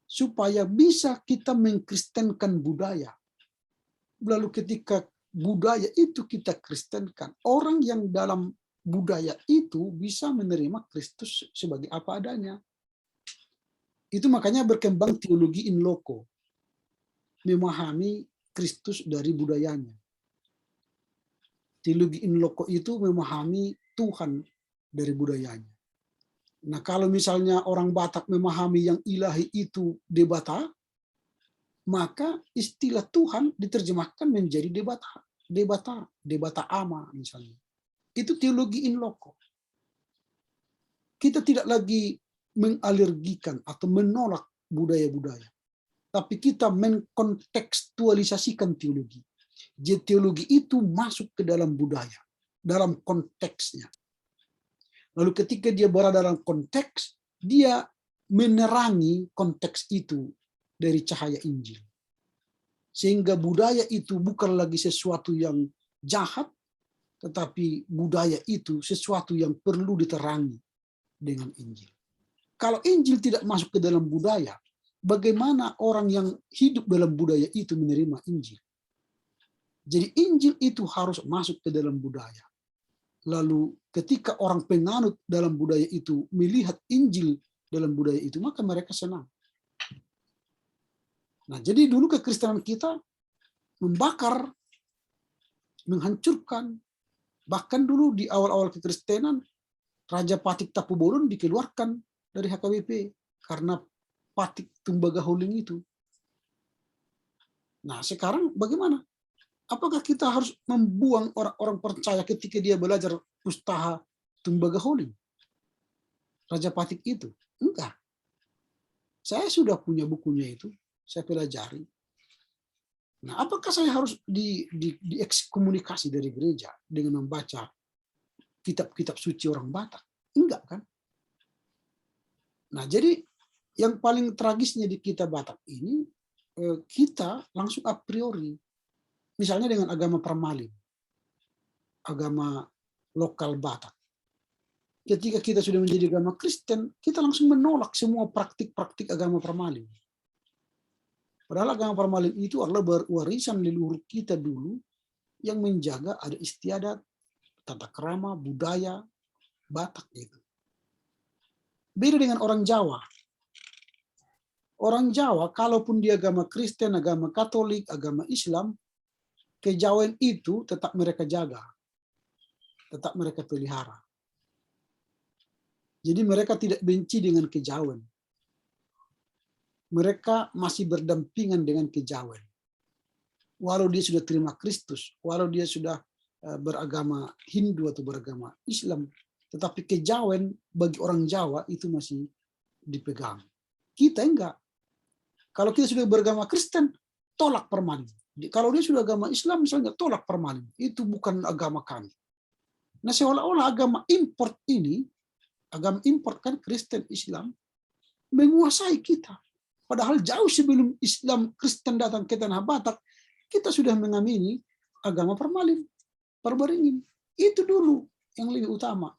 supaya bisa kita mengkristenkan budaya. Lalu ketika budaya itu kita kristenkan, orang yang dalam budaya itu bisa menerima Kristus sebagai apa adanya. Itu makanya berkembang teologi in loco, memahami Kristus dari budayanya. Teologi in loco itu memahami Tuhan dari budayanya. Nah, kalau misalnya orang Batak memahami yang ilahi itu debata, maka istilah Tuhan diterjemahkan menjadi debata ama misalnya. Itu teologi in loco. Kita tidak lagi mengalergikan atau menolak budaya-budaya, tapi kita mengkontekstualisasikan teologi. Jadi teologi itu masuk ke dalam budaya, dalam konteksnya. Lalu ketika dia berada dalam konteks, dia menerangi konteks itu dari cahaya Injil. Sehingga budaya itu bukan lagi sesuatu yang jahat, tetapi budaya itu sesuatu yang perlu diterangi dengan Injil. Kalau Injil tidak masuk ke dalam budaya, bagaimana orang yang hidup dalam budaya itu menerima Injil? Jadi Injil itu harus masuk ke dalam budaya. Lalu ketika orang penganut dalam budaya itu melihat Injil dalam budaya itu, maka mereka senang. Nah, jadi dulu kekristenan kita membakar, menghancurkan. Bahkan dulu di awal-awal kekristenan, Raja Patik Tapubolon dikeluarkan dari HKBP karena Patik Tumbagahuling itu. Nah, sekarang bagaimana? Apakah kita harus membuang orang-orang percaya ketika dia belajar Pustaha Tumbagahuling? Raja Patik itu? Enggak. Saya sudah punya bukunya itu, saya pelajari. Nah, apakah saya harus diekskomunikasi dari gereja dengan membaca kitab-kitab suci orang Batak? Enggak kan? Nah, jadi yang paling tragisnya di kita Batak ini, kita langsung a priori. Misalnya dengan agama Permalin, agama lokal Batak. Ketika kita sudah menjadi agama Kristen, kita langsung menolak semua praktik-praktik agama Permalin. Padahal agama Permalin itu adalah warisan leluhur kita dulu yang menjaga ada istiadat, tata krama, budaya Batak itu. Beda dengan orang Jawa. Orang Jawa, kalaupun dia agama Kristen, agama Katolik, agama Islam, kejawen itu tetap mereka jaga, tetap mereka pelihara. Jadi mereka tidak benci dengan kejawen. Mereka masih berdampingan dengan kejawen. Walau dia sudah terima Kristus, walau dia sudah beragama Hindu atau beragama Islam, tetapi kejawen bagi orang Jawa itu masih dipegang. Kita enggak. Kalau kita sudah beragama Kristen, tolak Permalin. Kalau dia sudah agama Islam, misalnya tolak Permalin. Itu bukan agama kami. Nah, seolah-olah agama import ini, agama import kan Kristen Islam, menguasai kita. Padahal jauh sebelum Islam Kristen datang ke tanah Batak, kita sudah mengamini agama Permalin, Perberingin. Itu dulu yang lebih utama.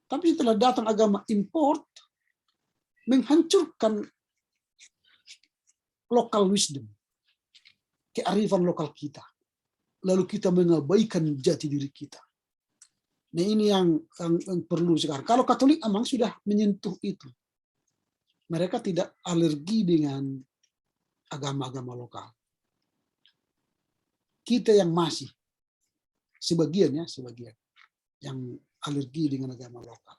Tapi setelah datang agama import, menghancurkan local wisdom, kearifan lokal kita. Lalu kita mengabaikan jati diri kita. Nah, ini yang perlu sekarang. Kalau Katolik memang sudah menyentuh itu. Mereka tidak alergi dengan agama-agama lokal. kita yang masih sebagian yang alergi dengan agama lokal.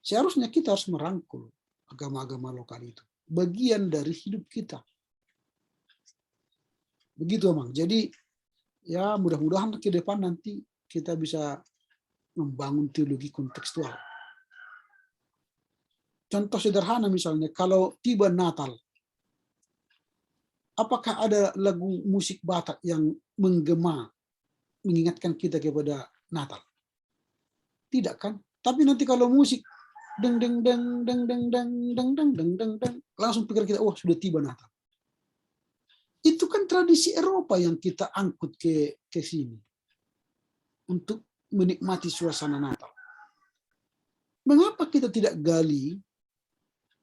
Seharusnya kita harus merangkul agama-agama lokal itu. Bagian dari hidup kita. Begitu, Mang. Jadi, ya mudah-mudahan ke depan nanti kita bisa membangun teologi kontekstual. Contoh sederhana misalnya, kalau tiba Natal, apakah ada lagu musik Batak yang menggema, mengingatkan kita kepada Natal? Tidak kan? Tapi nanti kalau musik deng deng deng deng deng deng deng deng deng deng deng, langsung pikir kita, oh sudah tiba Natal. Itu kan tradisi Eropa yang kita angkut ke sini untuk menikmati suasana Natal. Mengapa kita tidak gali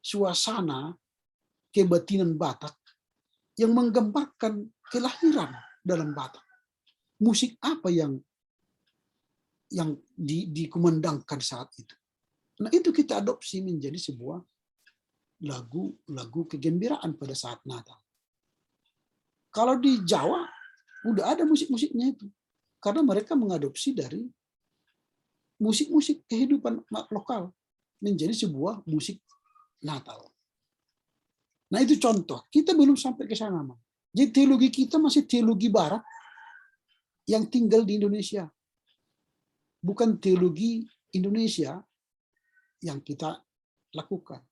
suasana kebatinan Batak yang menggambarkan kelahiran dalam Batak? Musik apa yang dikumandangkan saat itu? Nah, itu kita adopsi menjadi sebuah lagu kegembiraan pada saat Natal. Kalau di Jawa udah ada musik-musiknya itu, karena mereka mengadopsi dari musik-musik kehidupan lokal menjadi sebuah musik Natal. Nah, itu contoh. Kita belum sampai ke sana, Mang. Jadi teologi kita masih teologi Barat yang tinggal di Indonesia, bukan teologi Indonesia yang kita lakukan.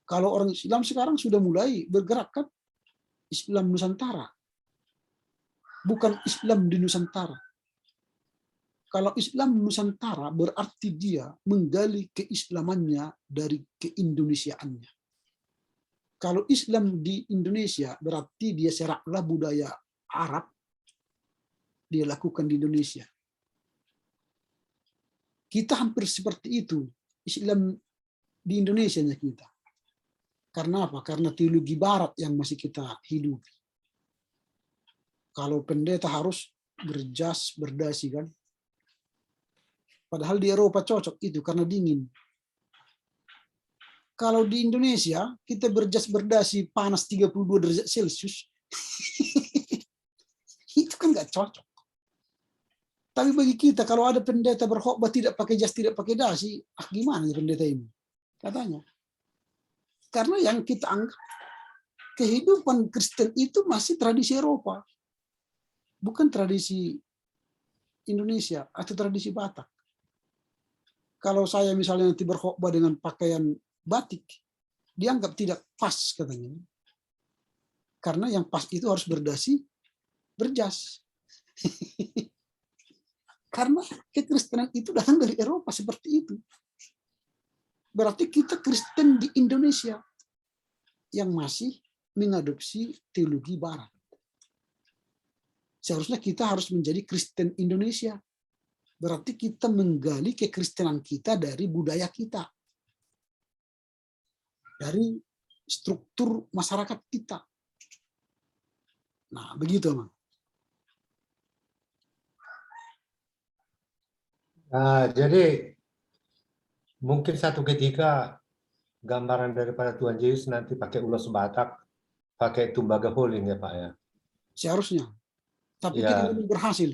Kalau orang Islam sekarang sudah mulai bergerak kan, Islam Nusantara, bukan Islam di Nusantara. Kalau Islam Nusantara berarti dia menggali keislamannya dari keindonesiaannya. Kalau Islam di Indonesia berarti dia seraklah budaya Arab, dia lakukan di Indonesia. Kita hampir seperti itu, Islam di Indonesianya kita. Karena apa? Karena teologi Barat yang masih kita hidupi. Kalau pendeta harus berjas, berdasi kan. Padahal di Eropa cocok itu karena dingin. Kalau di Indonesia kita berjas berdasi panas 32 derajat Celcius, itu kan nggak cocok. Tapi bagi kita kalau ada pendeta berkhotbah tidak pakai jas, tidak pakai dasi, gimana ya pendeta ini? Katanya. Karena yang kita anggap kehidupan Kristen itu masih tradisi Eropa, bukan tradisi Indonesia atau tradisi Batak. Kalau saya misalnya nanti berkhotbah dengan pakaian batik, dianggap tidak pas katanya. Karena yang pas itu harus berdasi, berjas. Karena kekristenan itu datang dari Eropa seperti itu. Berarti kita Kristen di Indonesia yang masih mengadopsi teologi Barat. Seharusnya kita harus menjadi Kristen Indonesia. Berarti kita menggali kekristenan kita dari budaya kita. Dari struktur masyarakat kita. Nah, begitu, Mang. Jadi mungkin satu ketika gambaran daripada Tuhan Yesus nanti pakai ulos Batak, pakai tumbaga holing ya Pak ya. Seharusnya. Tapi Ya. kita belum berhasil.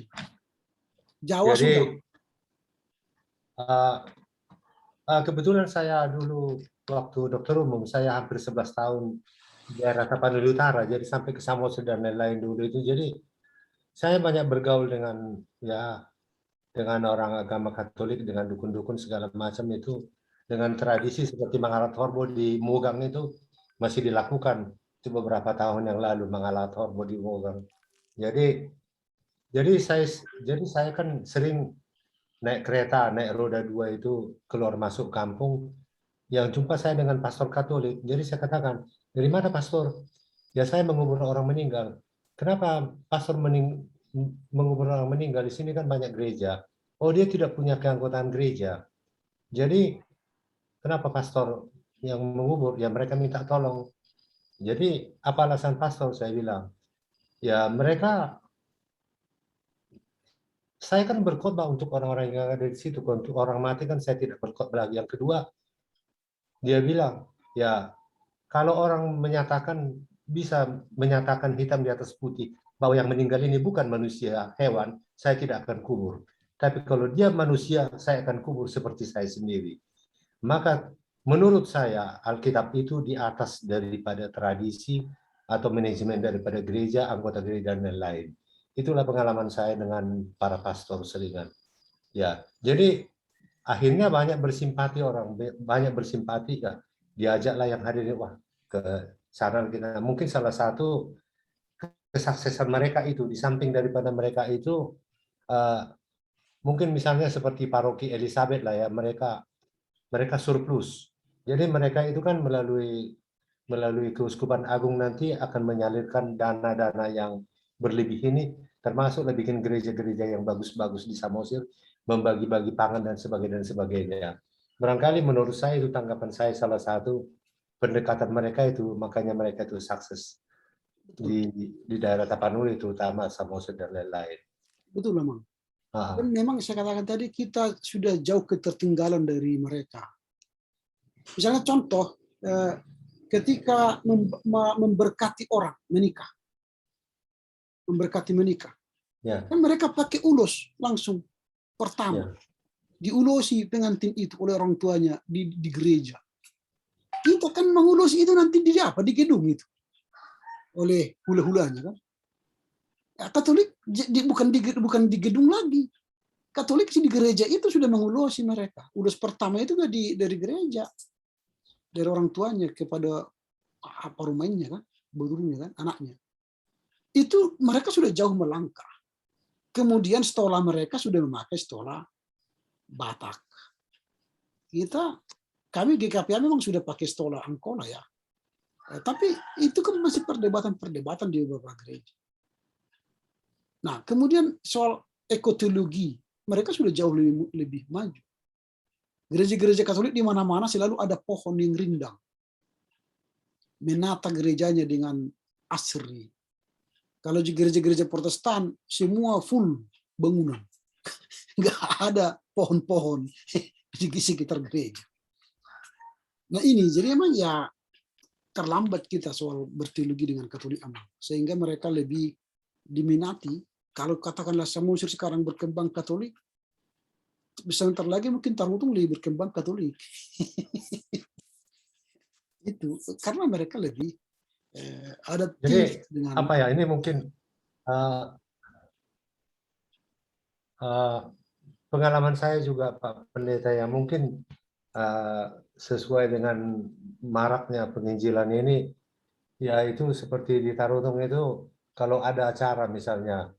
Jawa Jadi, sudah. Kebetulan saya dulu waktu dokter umum, saya hampir 11 tahun di daerah Tapanuli Utara, jadi sampai ke Samosir dan lain-lain dulu itu. Jadi saya banyak bergaul dengan orang agama Katolik, dengan dukun-dukun segala macam itu, dengan tradisi seperti Mangalat Horbo di Mogang itu masih dilakukan. Itu beberapa tahun yang lalu Mangalat Horbo di Mogang. Jadi saya kan sering naik kereta, naik roda 2 itu keluar masuk kampung, yang jumpa saya dengan pastor Katolik. Jadi saya katakan, dari mana pastor? Ya saya mengubur orang meninggal. Kenapa pastor mengubur orang meninggal? Di sini kan banyak gereja. Oh, dia tidak punya keanggotaan gereja. Jadi kenapa pastor yang mengubur? Ya mereka minta tolong. Jadi apa alasan pastor? Saya bilang, ya mereka, saya kan berkhotbah untuk orang-orang yang ada di situ. Untuk orang mati kan saya tidak berkhotbah lagi. Yang kedua, dia bilang, ya kalau orang bisa menyatakan hitam di atas putih, bahwa yang meninggal ini bukan manusia, hewan, saya tidak akan kubur. Tapi kalau dia manusia, saya akan kubur seperti saya sendiri. Maka menurut saya Alkitab itu di atas daripada tradisi atau manajemen daripada gereja, anggota gereja dan lain-lain. Itulah pengalaman saya dengan para pastor selingan. Ya, jadi akhirnya banyak bersimpati orang, banyak bersimpati ya. Diajaklah yang hadir, wah ke sana kita. Mungkin salah satu kesuksesan mereka itu di samping daripada mereka itu mungkin misalnya seperti paroki Elizabeth lah ya, mereka surplus. Jadi mereka itu kan melalui Keuskupan Agung nanti akan menyalurkan dana-dana yang berlebih ini, termasuk bikin gereja-gereja yang bagus-bagus di Samosir, membagi-bagi pangan dan sebagainya. Barangkali menurut saya itu tanggapan saya salah satu pendekatan mereka itu, makanya mereka itu sukses di daerah Tapanuli terutama Samosir dan lain-lain. Betul memang. Dan memang saya katakan tadi kita sudah jauh ketertinggalan dari mereka. Misalnya contoh, ketika memberkati orang menikah, kan mereka pakai ulos langsung pertama, diulosi pengantin itu oleh orang tuanya di gereja. Kita kan mengulosi itu nanti di apa? Di gedung itu oleh hula-hulanya kan. Katolik bukan di gedung lagi. Katolik di gereja itu sudah mengulosi mereka. Ulos pertama itu dari gereja, dari orang tuanya kepada apa rumahnya kan, burungnya kan, anaknya. Itu mereka sudah jauh melangkah. Kemudian stola mereka sudah memakai stola Batak. Kami GKPA memang sudah pakai stola Angkola ya. Tapi itu kan masih perdebatan di beberapa gereja. Nah, kemudian soal ekoteologi, mereka sudah jauh lebih maju. Gereja-gereja Katolik di mana-mana selalu ada pohon yang rindang. Menata gerejanya dengan asri. Kalau di gereja-gereja Protestan, semua full bangunan. Nggak ada pohon-pohon di sekitar gereja. Nah ini, jadi emang ya terlambat kita soal berteologi dengan Katolik amal. Sehingga mereka lebih diminati. Kalau katakanlah Samosir sekarang berkembang Katolik, sebentar lagi mungkin Tarutung lebih berkembang Katolik. Itu karena mereka lebih adaptif. Jadi dengan apa ya, ini mungkin pengalaman saya juga Pak Pendeta ya, mungkin sesuai dengan maraknya penginjilan ini, ya itu seperti di Tarutung itu kalau ada acara misalnya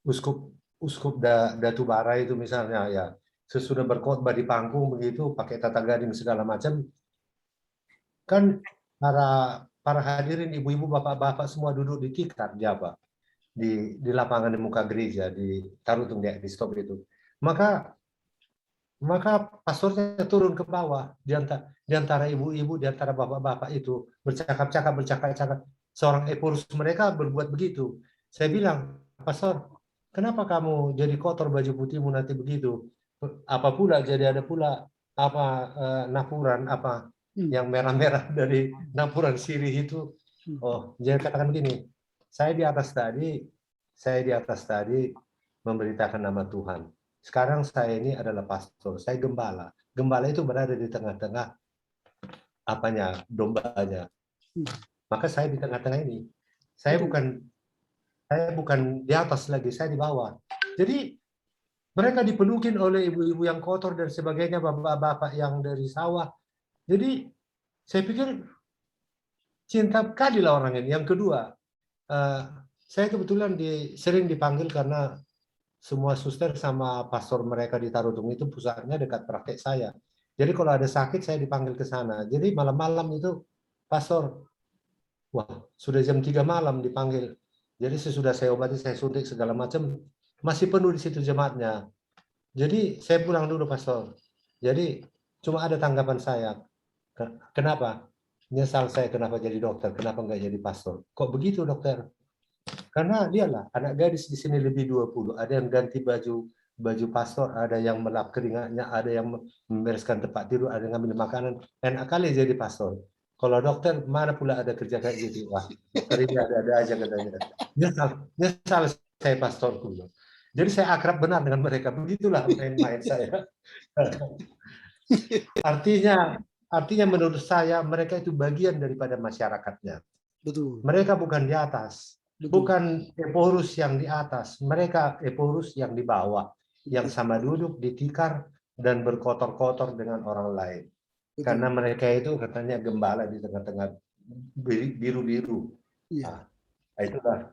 Uskup Datubara itu misalnya ya, sesudah berkhotbah di panggung begitu pakai tata gading segala macam, kan para hadirin ibu-ibu bapak-bapak semua duduk di tikar Jawa di lapangan di muka gereja di Tarutung di stop itu. Maka pastornya turun ke bawah di antara ibu-ibu, di antara bapak-bapak itu bercakap-cakap. Seorang Epurus mereka berbuat begitu. Saya bilang, Pastor, kenapa kamu jadi kotor baju putihmu nanti begitu? Apa pula jadi ada pula napuran yang merah-merah dari napuran sirih itu. Oh, jadi katakan gini, saya di atas tadi memberitakan nama Tuhan. Sekarang saya ini adalah pastor, saya gembala. Gembala itu berada di tengah-tengah dombanya. Maka saya di tengah-tengah ini. Saya bukan di atas lagi, saya di bawah. Jadi mereka dipelukin oleh ibu-ibu yang kotor dan sebagainya, bapak-bapak yang dari sawah. Jadi saya pikir cinta kali lah orang ini. Yang kedua, saya kebetulan sering dipanggil karena semua suster sama pastor mereka di Tarutung itu pusatnya dekat praktek saya. Jadi kalau ada sakit saya dipanggil ke sana. Jadi malam-malam itu pastor, wah sudah jam 3 malam dipanggil. Jadi sesudah saya obati, saya suntik segala macam, masih penuh di situ jemaatnya. Jadi saya pulang dulu pastor. Jadi cuma ada tanggapan saya. Kenapa? Nyesal saya kenapa jadi dokter, kenapa nggak jadi pastor. Kok begitu dokter? Karena lihatlah, anak gadis di sini lebih 20. Ada yang ganti baju pastor, ada yang melap keringatnya, ada yang membereskan tempat tidur, ada yang ngambil makanan. Enak kali jadi pastor. Kalau dokter, mana pula ada kerja kayak gitu? Wah, dokter ini ada aja katanya. Dia salah saya pastorku. Jadi saya akrab benar dengan mereka. Begitulah main-main saya. Artinya menurut saya mereka itu bagian daripada masyarakatnya. Betul. Mereka bukan di atas. Betul. Bukan Eporus yang di atas. Mereka Eporus yang di bawah. Yang sama duduk di tikar dan berkotor-kotor dengan orang lain. Betul. Karena mereka itu katanya gembala di tengah-tengah biru-biru. Iya. Nah, itulah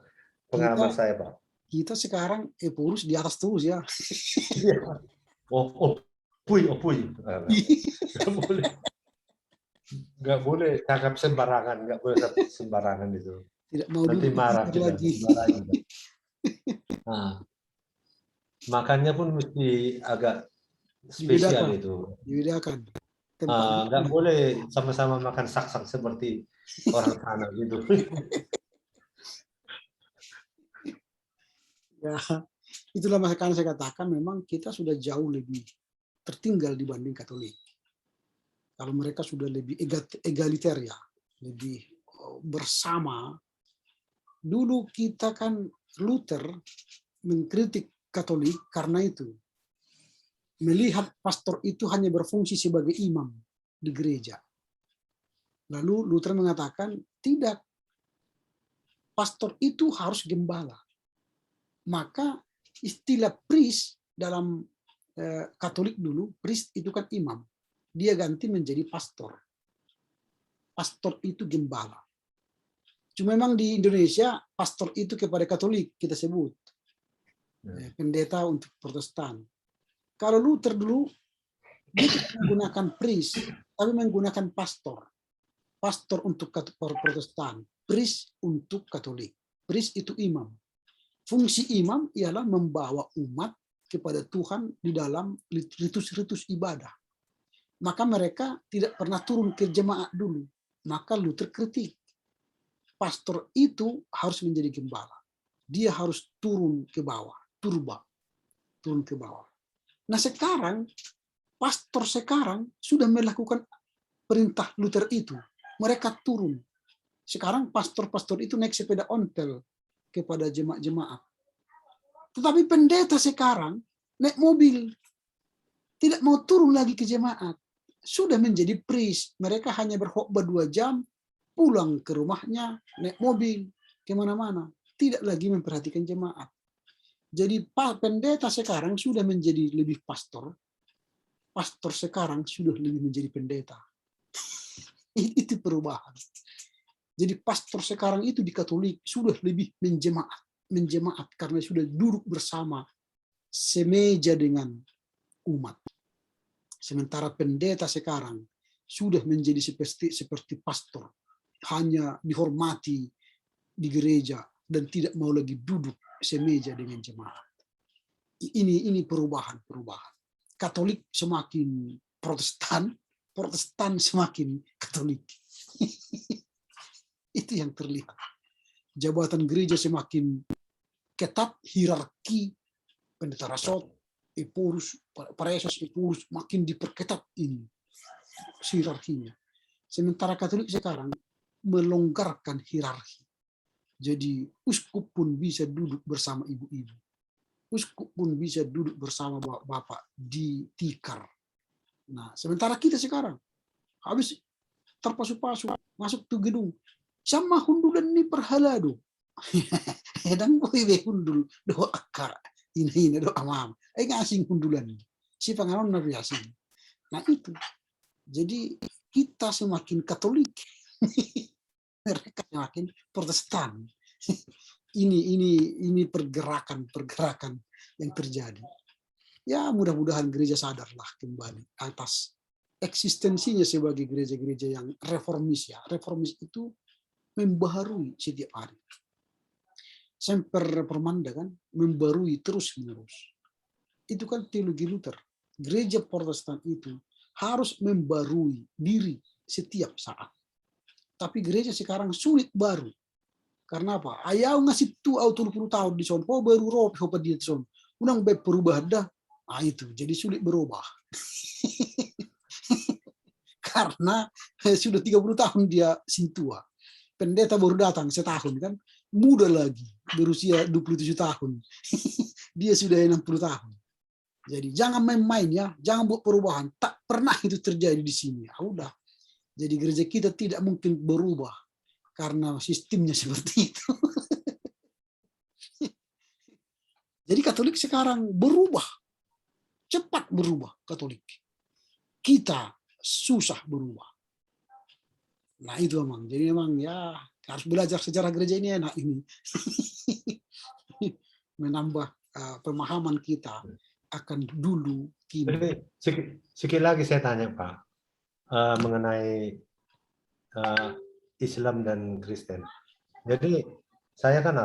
pengalaman saya, Pak. Kita sekarang Eporus di atas terus ya. Opui. Nggak boleh cakap sembarangan, nggak boleh sembarangan itu. Tidak mau Nanti marah kita. lagi. Nah, makannya pun mesti agak spesial itu. Dibedakan. Nggak boleh sama-sama makan sak-sak seperti orang sana gitu. Ya, itulah makanya saya katakan memang kita sudah jauh lebih tertinggal dibanding Katolik. Kalau mereka sudah lebih egaliter ya, lebih bersama. Dulu kita kan Luther mengkritik Katolik karena itu. Melihat pastor itu hanya berfungsi sebagai imam di gereja. Lalu Luther mengatakan, tidak. Pastor itu harus gembala. Maka istilah priest dalam Katolik dulu, priest itu kan imam. Dia ganti menjadi pastor. Pastor itu gembala. Cuma memang di Indonesia, pastor itu kepada Katolik kita sebut. Pendeta untuk Protestan. Kalau Luther dulu, dia tidak menggunakan priest, tapi menggunakan pastor. Pastor untuk Protestan, priest untuk Katolik. Priest itu imam. Fungsi imam ialah membawa umat kepada Tuhan di dalam ritus-ritus ibadah. Maka mereka tidak pernah turun ke jemaat dulu. Maka Luther kritik. Pastor itu harus menjadi gembala. Dia harus turun ke bawah, turun ke bawah. Nah sekarang, pastor sekarang sudah melakukan perintah Luther itu. Mereka turun. Sekarang pastor-pastor itu naik sepeda ontel kepada jemaat-jemaat. Tetapi pendeta sekarang naik mobil. Tidak mau turun lagi ke jemaat. Sudah menjadi priest. Mereka hanya berkhotbah 2 jam, pulang ke rumahnya, naik mobil, kemana-mana. Tidak lagi memperhatikan jemaat. Jadi pendeta sekarang sudah menjadi lebih pastor. Pastor sekarang sudah lebih menjadi pendeta. Itu perubahan. Jadi pastor sekarang itu di Katolik sudah lebih menjemaat karena sudah duduk bersama semeja dengan umat. Sementara pendeta sekarang sudah menjadi seperti pastor, hanya dihormati di gereja dan tidak mau lagi duduk semeja dengan jemaat. Ini perubahan. Katolik semakin Protestan, Protestan semakin Katolik. Itu yang terlihat. Jabatan gereja semakin ketat, hierarki pendeta rasot, Eporus, Paresos, Eporus makin diperketat ini hierarkinya. Sementara Katolik sekarang melonggarkan hierarki. Jadi uskup pun bisa duduk bersama ibu-ibu. Uskup pun bisa duduk bersama bapak-bapak di tikar. Nah, sementara kita sekarang habis terpasu-pasu masuk ke gedung. Sama hundulan ni perhala do. Hedang ko ibe hundul do akka. Ini do amam. Ngasing hundulan. Si panganon na biasa. Nah itu. Jadi kita semakin Katolik. Mereka semakin Protestan. Ini pergerakan yang terjadi. Ya mudah-mudahan gereja sadarlah kembali atas eksistensinya sebagai gereja-gereja yang reformis ya. Reformis itu membaharui setiap hari. Semper Reformanda kan membarui terus-menerus. Itu kan teologi Luther. Gereja Protestan itu harus membarui diri setiap saat. Tapi gereja sekarang sulit baru. Karena apa? Ayaw ngasih tu 30 tahun di son, po baru rob hopa dia son. Unang perubahan dah. Itu jadi sulit berubah. karena sudah 30 tahun dia sintua. Pendeta baru datang setahun kan, muda lagi, berusia 27 tahun. Dia sudah 60 tahun. Jadi jangan main-main ya, jangan buat perubahan. Tak pernah itu terjadi di sini. Ya, udah. Jadi gereja kita tidak mungkin berubah karena sistemnya seperti itu. Jadi Katolik sekarang berubah, cepat berubah Katolik. Kita susah berubah. Nah itu memang, jadi memang ya harus belajar sejarah gereja ini enak ini. Menambah pemahaman kita akan dulu kini. Jadi sedikit lagi saya tanya Pak, mengenai Islam dan Kristen. Jadi saya kan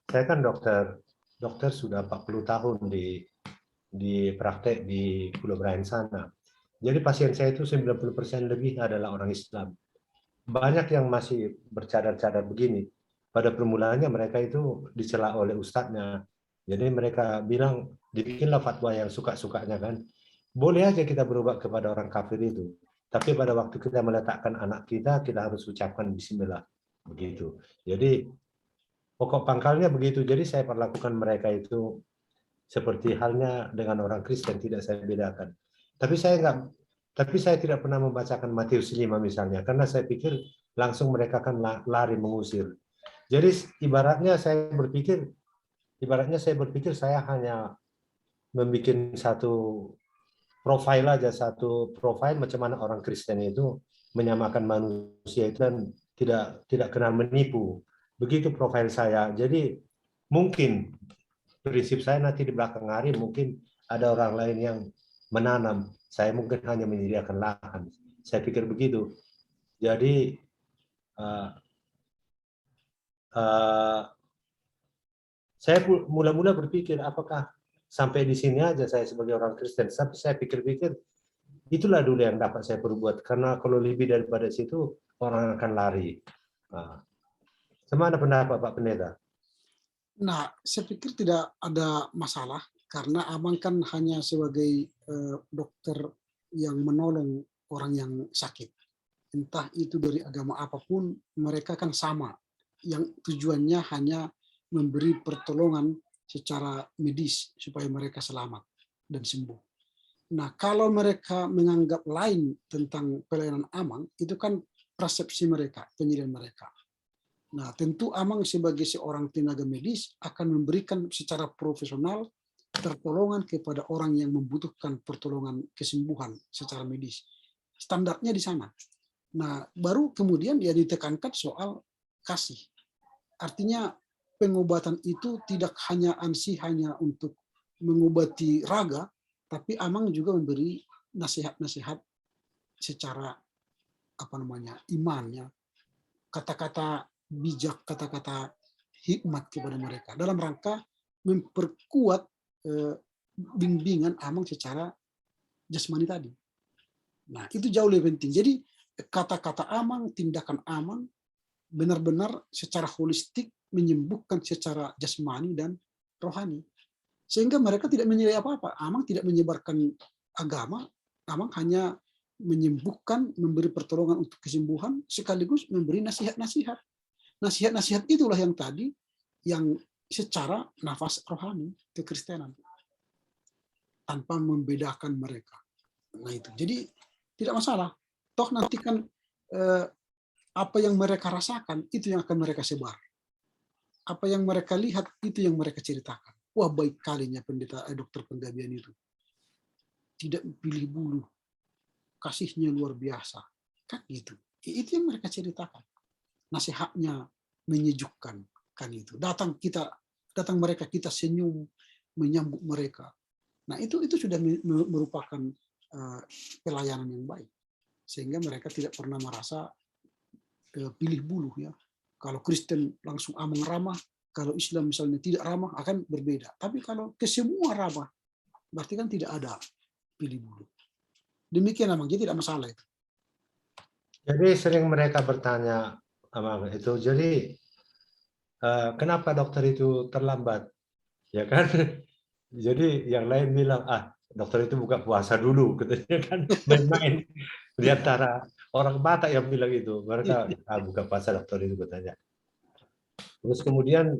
saya kan dokter sudah 40 tahun di praktek di Pulau Bryan sana. Jadi pasien saya itu 90% lebih adalah orang Islam. Banyak yang masih bercadar-cadar begini. Pada permulaannya mereka itu dicela oleh ustadznya. Jadi mereka bilang, dibikinlah fatwa yang suka-sukanya kan. Boleh aja kita berubah kepada orang kafir itu. Tapi pada waktu kita meletakkan anak kita harus ucapkan bismillah. Begitu. Jadi pokok pangkalnya begitu. Jadi saya perlakukan mereka itu seperti halnya dengan orang Kristen, tidak saya bedakan. Tapi saya tidak pernah membacakan Matius 5 misalnya, karena saya pikir langsung mereka akan lari mengusir. Jadi ibaratnya saya berpikir saya hanya membuat satu profil macam mana orang Kristen itu menyamakan manusia itu dan tidak kenal menipu. Begitu profil saya. Jadi mungkin prinsip saya nanti di belakang hari mungkin ada orang lain yang menanam. Saya mungkin hanya menyediakan lahan. Saya pikir begitu. Jadi saya mula-mula berpikir apakah sampai di sini aja saya sebagai orang Kristen. Tapi saya pikir-pikir itulah dulu yang dapat saya perbuat. Karena kalau lebih daripada situ orang akan lari. Semana pendapat Pak Pendeta? Nah, saya pikir tidak ada masalah karena Abang kan hanya sebagai dokter yang menolong orang yang sakit. Entah itu dari agama apapun, mereka kan sama. Yang tujuannya hanya memberi pertolongan secara medis supaya mereka selamat dan sembuh. Nah, kalau mereka menganggap lain tentang pelayanan Amang, itu kan persepsi mereka, penilaian mereka. Nah, tentu Amang sebagai seorang tenaga medis akan memberikan secara profesional pertolongan kepada orang yang membutuhkan pertolongan kesembuhan secara medis. Standarnya di sana. Nah, baru kemudian dia ditekankan soal kasih. Artinya pengobatan itu tidak hanya hanya untuk mengobati raga, tapi Amang juga memberi nasihat-nasihat secara imannya, kata-kata bijak, kata-kata hikmat kepada mereka dalam rangka memperkuat bimbingan Amang secara jasmani tadi. Nah, itu jauh lebih penting. Jadi kata-kata Amang, tindakan Amang benar-benar secara holistik menyembuhkan secara jasmani dan rohani. Sehingga mereka tidak menilai apa-apa. Amang tidak menyebarkan agama, Amang hanya menyembuhkan, memberi pertolongan untuk kesembuhan, sekaligus memberi nasihat-nasihat. Nasihat-nasihat itulah yang tadi, yang secara nafas rohani, kekristenan. Tanpa membedakan mereka. Nah itu. Jadi tidak masalah. Toh nanti kan apa yang mereka rasakan, itu yang akan mereka sebar. Apa yang mereka lihat, itu yang mereka ceritakan. Wah, baik kalinya pendeta dokter Penggabian itu. Tidak pilih bulu. Kasihnya luar biasa. Kan gitu. Itu yang mereka ceritakan. Nasihatnya menyejukkan. Kan itu. Datang mereka, kita senyum, menyambut mereka. Nah, itu sudah merupakan pelayanan yang baik. Sehingga mereka tidak pernah merasa pilih bulu ya. Kalau Kristen langsung Amang ramah, kalau Islam misalnya tidak ramah akan berbeda. Tapi kalau ke semua ramah, berarti kan tidak ada pilih bulu. Demikian Amang, jadi tidak masalah itu. Jadi sering mereka bertanya Amang itu, jadi kenapa dokter itu terlambat? Ya kan? Jadi yang lain bilang, dokter itu buka puasa dulu, katanya kan main-main di antara orang Batak yang bilang itu. Mereka buka puasa dokter itu katanya. Terus kemudian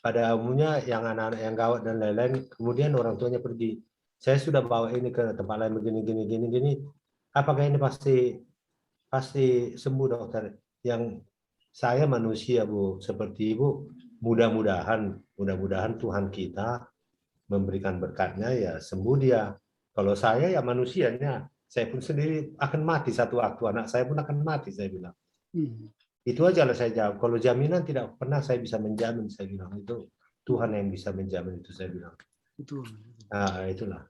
pada umumnya yang anak-anak yang gawat dan lain-lain, kemudian orang tuanya pergi. Saya sudah bawa ini ke tempat lain begini. Apakah ini pasti sembuh dokter? Yang saya manusia Bu, seperti Ibu, mudah-mudahan Tuhan kita memberikan berkatnya ya sembuh dia. Kalau saya ya manusianya, saya pun sendiri akan mati satu waktu, anak saya pun akan mati, saya bilang. Itu aja lah saya jawab. Kalau jaminan tidak pernah saya bisa menjamin, saya bilang. Itu Tuhan yang bisa menjamin itu, saya bilang. Betul. Nah, itulah.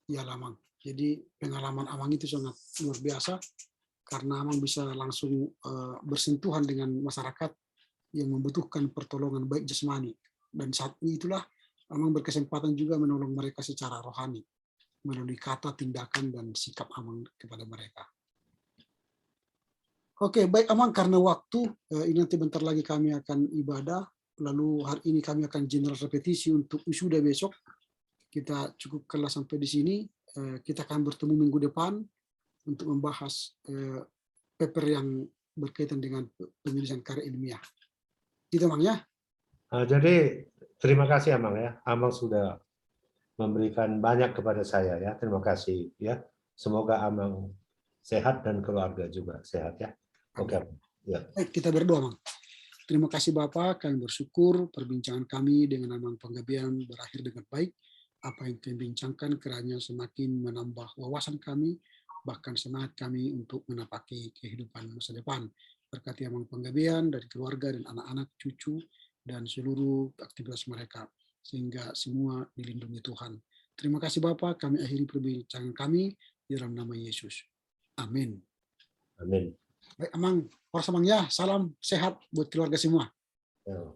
Ya, Amang. Jadi pengalaman Amang itu sangat luar biasa karena Amang bisa langsung bersentuhan dengan masyarakat yang membutuhkan pertolongan baik jasmani. Dan saat itulah Amang berkesempatan juga menolong mereka secara rohani melalui kata, tindakan, dan sikap Amang kepada mereka. Oke, baik Amang, karena waktu, ini nanti bentar lagi kami akan ibadah, lalu hari ini kami akan general repetisi untuk wisuda besok. Kita cukupkanlah sampai di sini, kita akan bertemu minggu depan untuk membahas paper yang berkaitan dengan penulisan karya ilmiah. Gitu Amang ya? Jadi terima kasih Amang ya, Amang sudah memberikan banyak kepada saya ya, terima kasih ya. Semoga Amang sehat dan keluarga juga sehat ya. Oke. Ya. Baik, kita berdoa Amang. Terima kasih Bapak, kami bersyukur perbincangan kami dengan Amang Panggabean berakhir dengan baik. Apa yang kami bincangkan kiranya semakin menambah wawasan kami, bahkan semangat kami untuk menapaki kehidupan masa depan. Berkati Amang Panggabean dari keluarga dan anak-anak, cucu, dan seluruh aktivitas mereka, sehingga semua dilindungi Tuhan. Terima kasih Bapak, kami akhiri perbincangan kami di dalam nama Yesus. Amin. Amin. Baik Amang, Amang ya, salam sehat buat keluarga semua. Ya.